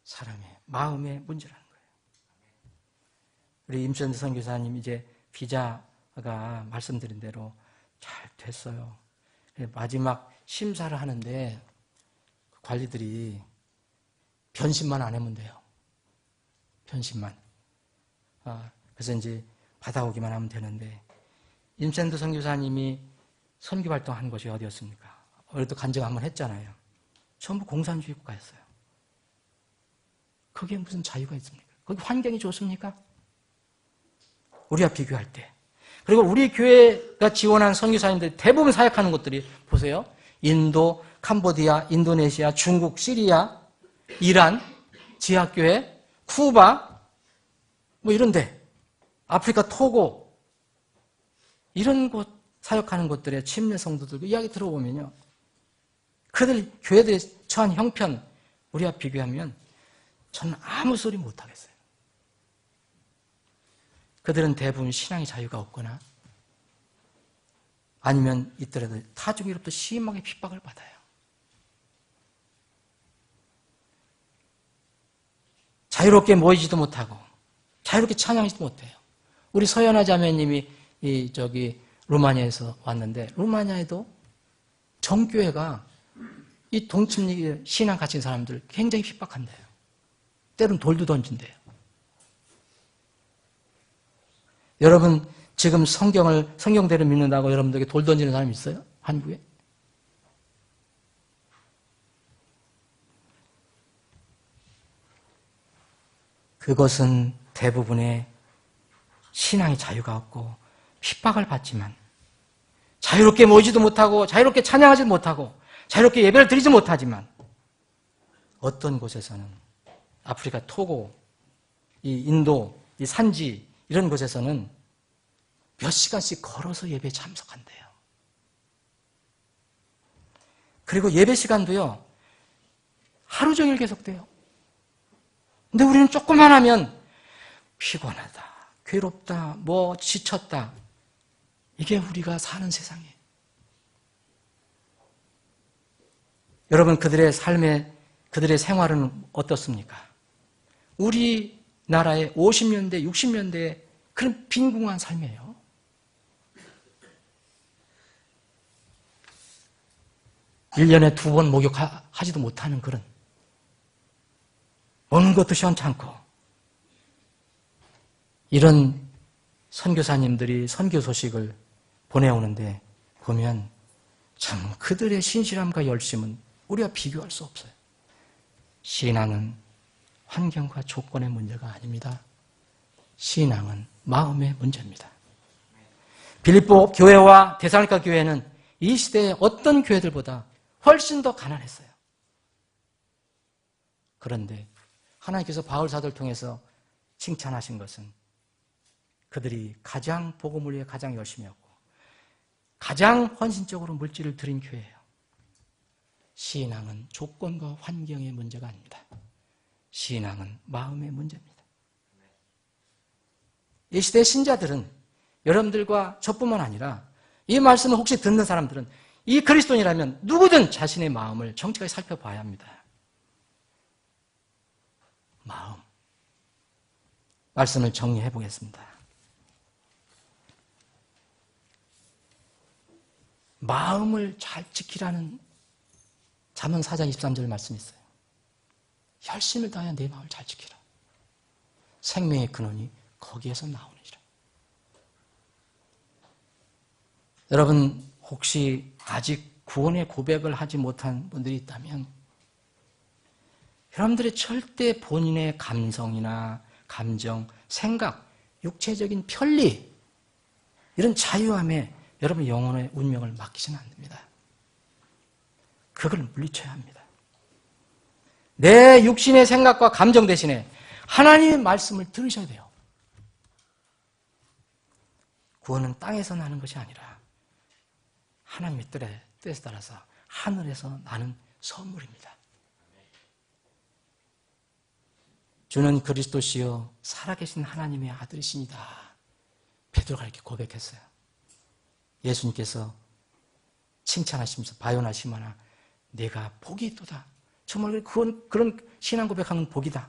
[SPEAKER 4] 사람의 마음의 문제라는 거예요. 우리 임천드 선교사님 이제 비자가 말씀드린 대로 잘 됐어요. 마지막 심사를 하는데 관리들이 변신만 안 하면 돼요. 변신만. 그래서 이제 받아오기만 하면 되는데 임천드 선교사님이 선교 활동한 곳이 어디였습니까? 어제도 간증 한번 했잖아요. 전부 공산주의 국가였어요. 거기에 무슨 자유가 있습니까? 거기 환경이 좋습니까? 우리와 비교할 때. 그리고 우리 교회가 지원한 선교사님들이 대부분 사역하는 곳들이 보세요. 인도, 캄보디아, 인도네시아, 중국, 시리아, 이란, 지하교회, 쿠바, 뭐 이런데, 아프리카 토고, 이런 곳 사역하는 곳들의 침례 성도들 이야기 들어보면요. 그들 교회들이 처한 형편, 우리와 비교하면 저는 아무 소리 못하겠어요. 그들은 대부분 신앙의 자유가 없거나 아니면 있더라도 타종으로부터 심하게 핍박을 받아요. 자유롭게 모이지도 못하고 자유롭게 찬양하지도 못해요. 우리 서연아 자매님이 루마니아에서 왔는데 루마니아에도 정교회가 이 동침리 신앙 가진 사람들 굉장히 핍박한대요. 때로는 돌도 던진대요. 여러분 지금 성경대로 믿는다고 여러분들에게 돌 던지는 사람이 있어요? 한국에? 그것은 대부분의 신앙의 자유가 없고 핍박을 받지만 자유롭게 모이지도 못하고 자유롭게 찬양하지도 못하고 자유롭게 예배를 드리지 못하지만 어떤 곳에서는 아프리카 토고, 이 인도, 이 산지 이런 곳에서는 몇 시간씩 걸어서 예배에 참석한대요. 그리고 예배 시간도요, 하루 종일 계속돼요. 근데 우리는 조금만 하면 피곤하다, 괴롭다, 뭐 지쳤다. 이게 우리가 사는 세상이에요. 여러분, 그들의 생활은 어떻습니까? 우리나라의 50년대, 60년대의 그런 빈궁한 삶이에요. 일 년에 2번 목욕하지도 못하는 그런, 먹는 것도 시원찮고, 이런 선교사님들이 선교 소식을 보내오는데 보면 참 그들의 신실함과 열심은 우리와 비교할 수 없어요. 신앙은 환경과 조건의 문제가 아닙니다. 신앙은 마음의 문제입니다. 빌립보 교회와 데살로니가 교회는 이 시대의 어떤 교회들보다 훨씬 더 가난했어요. 그런데 하나님께서 바울 사도를 통해서 칭찬하신 것은 그들이 가장 복음을 위해 가장 열심히 했고 가장 헌신적으로 물질을 드린 교회예요. 신앙은 조건과 환경의 문제가 아닙니다. 신앙은 마음의 문제입니다. 이 시대의 신자들은 여러분들과 저뿐만 아니라 이 말씀을 혹시 듣는 사람들은 이 그리스도인이라면 누구든 자신의 마음을 정직하게 살펴봐야 합니다. 마음. 말씀을 정리해 보겠습니다. 마음을 잘 지키라는 잠언 4장 23절 말씀이 있어요. 열심을 다하여 내 마음을 잘 지키라. 생명의 근원이 거기에서 나오느니라. 여러분 혹시 아직 구원의 고백을 하지 못한 분들이 있다면 여러분들의 절대 본인의 감성이나 감정, 생각, 육체적인 편리 이런 자유함에 여러분 영혼의 운명을 맡기시면 안 됩니다. 그걸 물리쳐야 합니다. 내 육신의 생각과 감정 대신에 하나님의 말씀을 들으셔야 돼요. 구원은 땅에서 나는 것이 아니라 하나님의 뜻에 따라서 하늘에서 나는 선물입니다. 주는 그리스도시요 살아계신 하나님의 아들이시니다. 베드로가 이렇게 고백했어요. 예수님께서 칭찬하시면서 바요나시마나 내가 복이 있도다. 정말 그런 신앙 고백하는 복이다.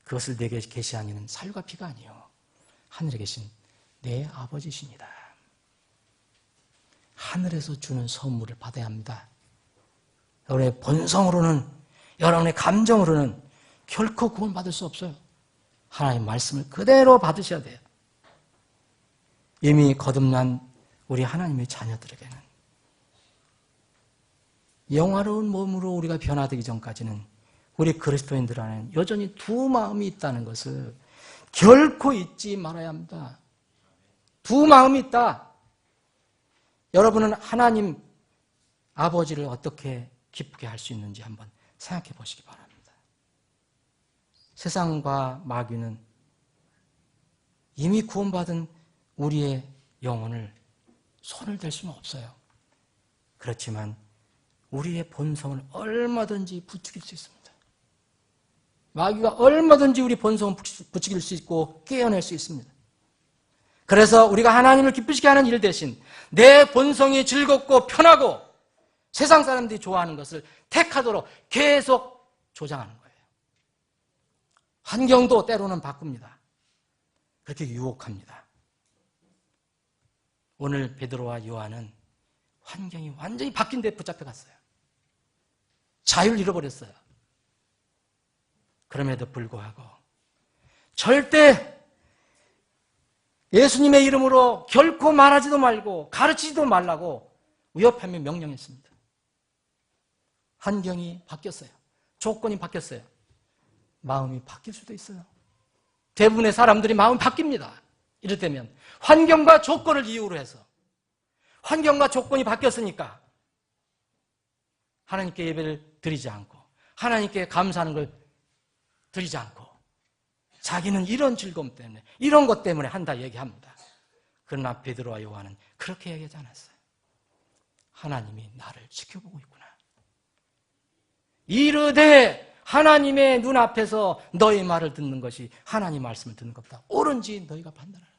[SPEAKER 4] 그것을 내게 계시한 이는 살과 피가 아니요 하늘에 계신 내 아버지시니다. 하늘에서 주는 선물을 받아야 합니다. 여러분의 본성으로는 여러분의 감정으로는 결코 구원받을 수 없어요. 하나님의 말씀을 그대로 받으셔야 돼요. 이미 거듭난 우리 하나님의 자녀들에게는 영화로운 몸으로 우리가 변화되기 전까지는 우리 그리스도인들 안에는 여전히 두 마음이 있다는 것을 결코 잊지 말아야 합니다. 두 마음이 있다. 여러분은 하나님 아버지를 어떻게 기쁘게 할 수 있는지 한번 생각해 보시기 바랍니다. 세상과 마귀는 이미 구원받은 우리의 영혼을 손을 댈 수는 없어요. 그렇지만 우리의 본성을 얼마든지 부추길 수 있습니다. 마귀가 얼마든지 우리 본성을 부추길 수 있고 깨어낼 수 있습니다. 그래서 우리가 하나님을 기쁘시게 하는 일 대신 내 본성이 즐겁고 편하고 세상 사람들이 좋아하는 것을 택하도록 계속 조장하는 거예요. 환경도 때로는 바꿉니다. 그렇게 유혹합니다. 오늘 베드로와 요한은 환경이 완전히 바뀐 데 붙잡혀갔어요. 자유를 잃어버렸어요. 그럼에도 불구하고 절대 예수님의 이름으로 결코 말하지도 말고 가르치지도 말라고 위협하며 명령했습니다. 환경이 바뀌었어요. 조건이 바뀌었어요. 마음이 바뀔 수도 있어요. 대부분의 사람들이 마음이 바뀝니다. 이를테면 환경과 조건을 이유로 해서 환경과 조건이 바뀌었으니까 하나님께 예배를 드리지 않고 하나님께 감사하는 걸 드리지 않고 자기는 이런 즐거움 때문에 이런 것 때문에 한다 얘기합니다. 그러나 베드로와 요한은 그렇게 얘기하지 않았어요. 하나님이 나를 지켜보고 있구나. 이르되 하나님의 눈앞에서 너희 말을 듣는 것이 하나님 말씀을 듣는 것보다 옳은지 너희가 판단하라.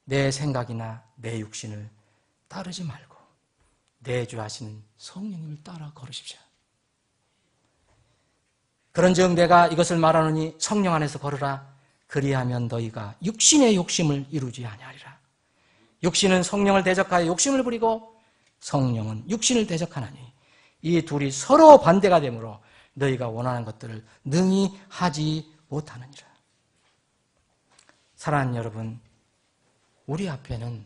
[SPEAKER 4] 내 생각이나 내 육신을 따르지 말고 내주하시는 성령님을 따라 걸으십시오. 그런즉 내가 이것을 말하노니 성령 안에서 걸으라. 그리하면 너희가 육신의 욕심을 이루지 아니하리라. 육신은 성령을 대적하여 욕심을 부리고 성령은 육신을 대적하나니 이 둘이 서로 반대가 되므로 너희가 원하는 것들을 능히 하지 못하느니라. 사랑하는 여러분, 우리 앞에는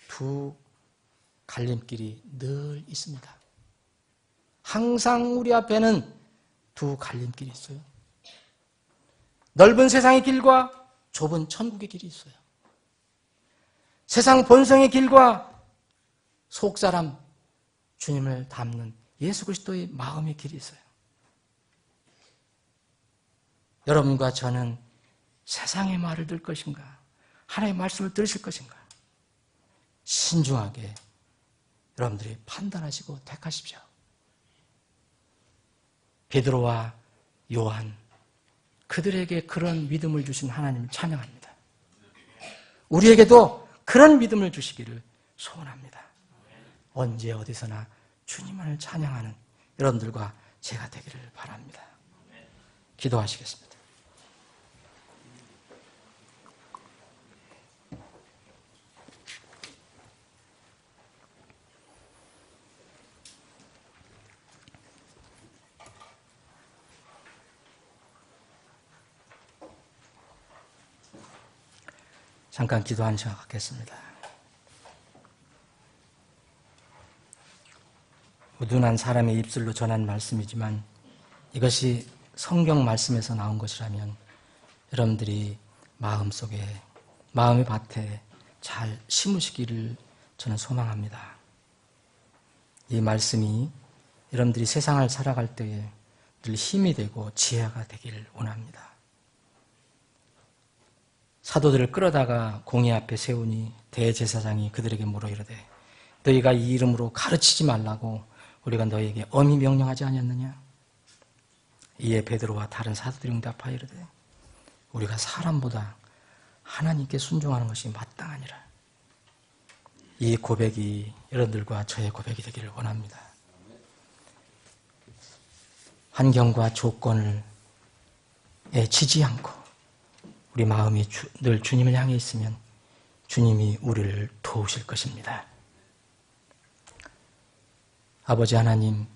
[SPEAKER 4] 두 갈림길이 늘 있습니다. 항상 우리 앞에는 두 갈림길이 있어요. 넓은 세상의 길과 좁은 천국의 길이 있어요. 세상 본성의 길과 속사람 주님을 닮는 예수 그리스도의 마음의 길이 있어요. 여러분과 저는 세상의 말을 들을 것인가? 하나님의 말씀을 들으실 것인가? 신중하게 여러분들이 판단하시고 택하십시오. 베드로와 요한, 그들에게 그런 믿음을 주신 하나님을 찬양합니다. 우리에게도 그런 믿음을 주시기를 소원합니다. 언제 어디서나 주님을 찬양하는 여러분들과 제가 되기를 바랍니다. 기도하시겠습니다. 잠깐 기도하는 시간 갖겠습니다. 우둔한 사람의 입술로 전한 말씀이지만 이것이 성경 말씀에서 나온 것이라면 여러분들이 마음속에, 마음의 밭에 잘 심으시기를 저는 소망합니다. 이 말씀이 여러분들이 세상을 살아갈 때에 늘 힘이 되고 지혜가 되기를 원합니다. 사도들을 끌어다가 공의 앞에 세우니 대제사장이 그들에게 물어 이르되 너희가 이 이름으로 가르치지 말라고 우리가 너희에게 엄히 명령하지 아니었느냐? 이에 베드로와 다른 사도들이 응답하여 이르되 우리가 사람보다 하나님께 순종하는 것이 마땅하니라. 이 고백이 여러분들과 저의 고백이 되기를 원합니다. 환경과 조건을 애치지 않고 우리 마음이 늘 주님을 향해 있으면 주님이 우리를 도우실 것입니다. 아버지 하나님,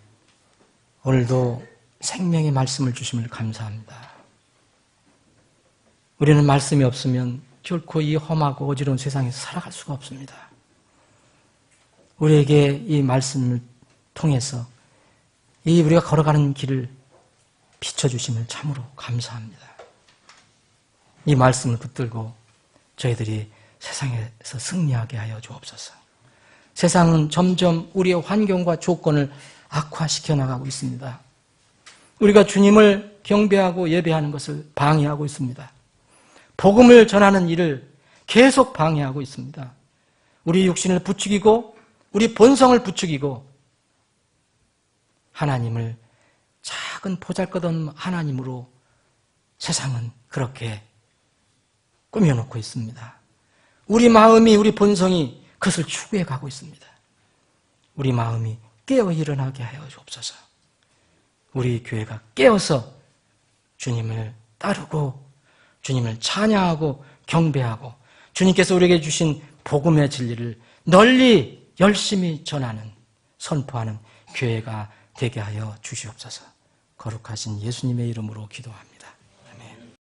[SPEAKER 4] 오늘도 생명의 말씀을 주심을 감사합니다. 우리는 말씀이 없으면 결코 이 험하고 어지러운 세상에서 살아갈 수가 없습니다. 우리에게 이 말씀을 통해서 이 우리가 걸어가는 길을 비춰주심을 참으로 감사합니다. 이 말씀을 붙들고 저희들이 세상에서 승리하게 하여 주옵소서. 세상은 점점 우리의 환경과 조건을 악화시켜 나가고 있습니다. 우리가 주님을 경배하고 예배하는 것을 방해하고 있습니다. 복음을 전하는 일을 계속 방해하고 있습니다. 우리 육신을 부추기고 우리 본성을 부추기고 하나님을 작은 보잘것없는 하나님으로 세상은 그렇게 꾸며놓고 있습니다. 우리 마음이, 우리 본성이 그것을 추구해 가고 있습니다. 우리 마음이 깨어 일어나게 하여 주옵소서. 우리 교회가 깨어서 주님을 따르고 주님을 찬양하고 경배하고 주님께서 우리에게 주신 복음의 진리를 널리 열심히 전하는, 선포하는 교회가 되게 하여 주시옵소서. 거룩하신 예수님의 이름으로 기도합니다.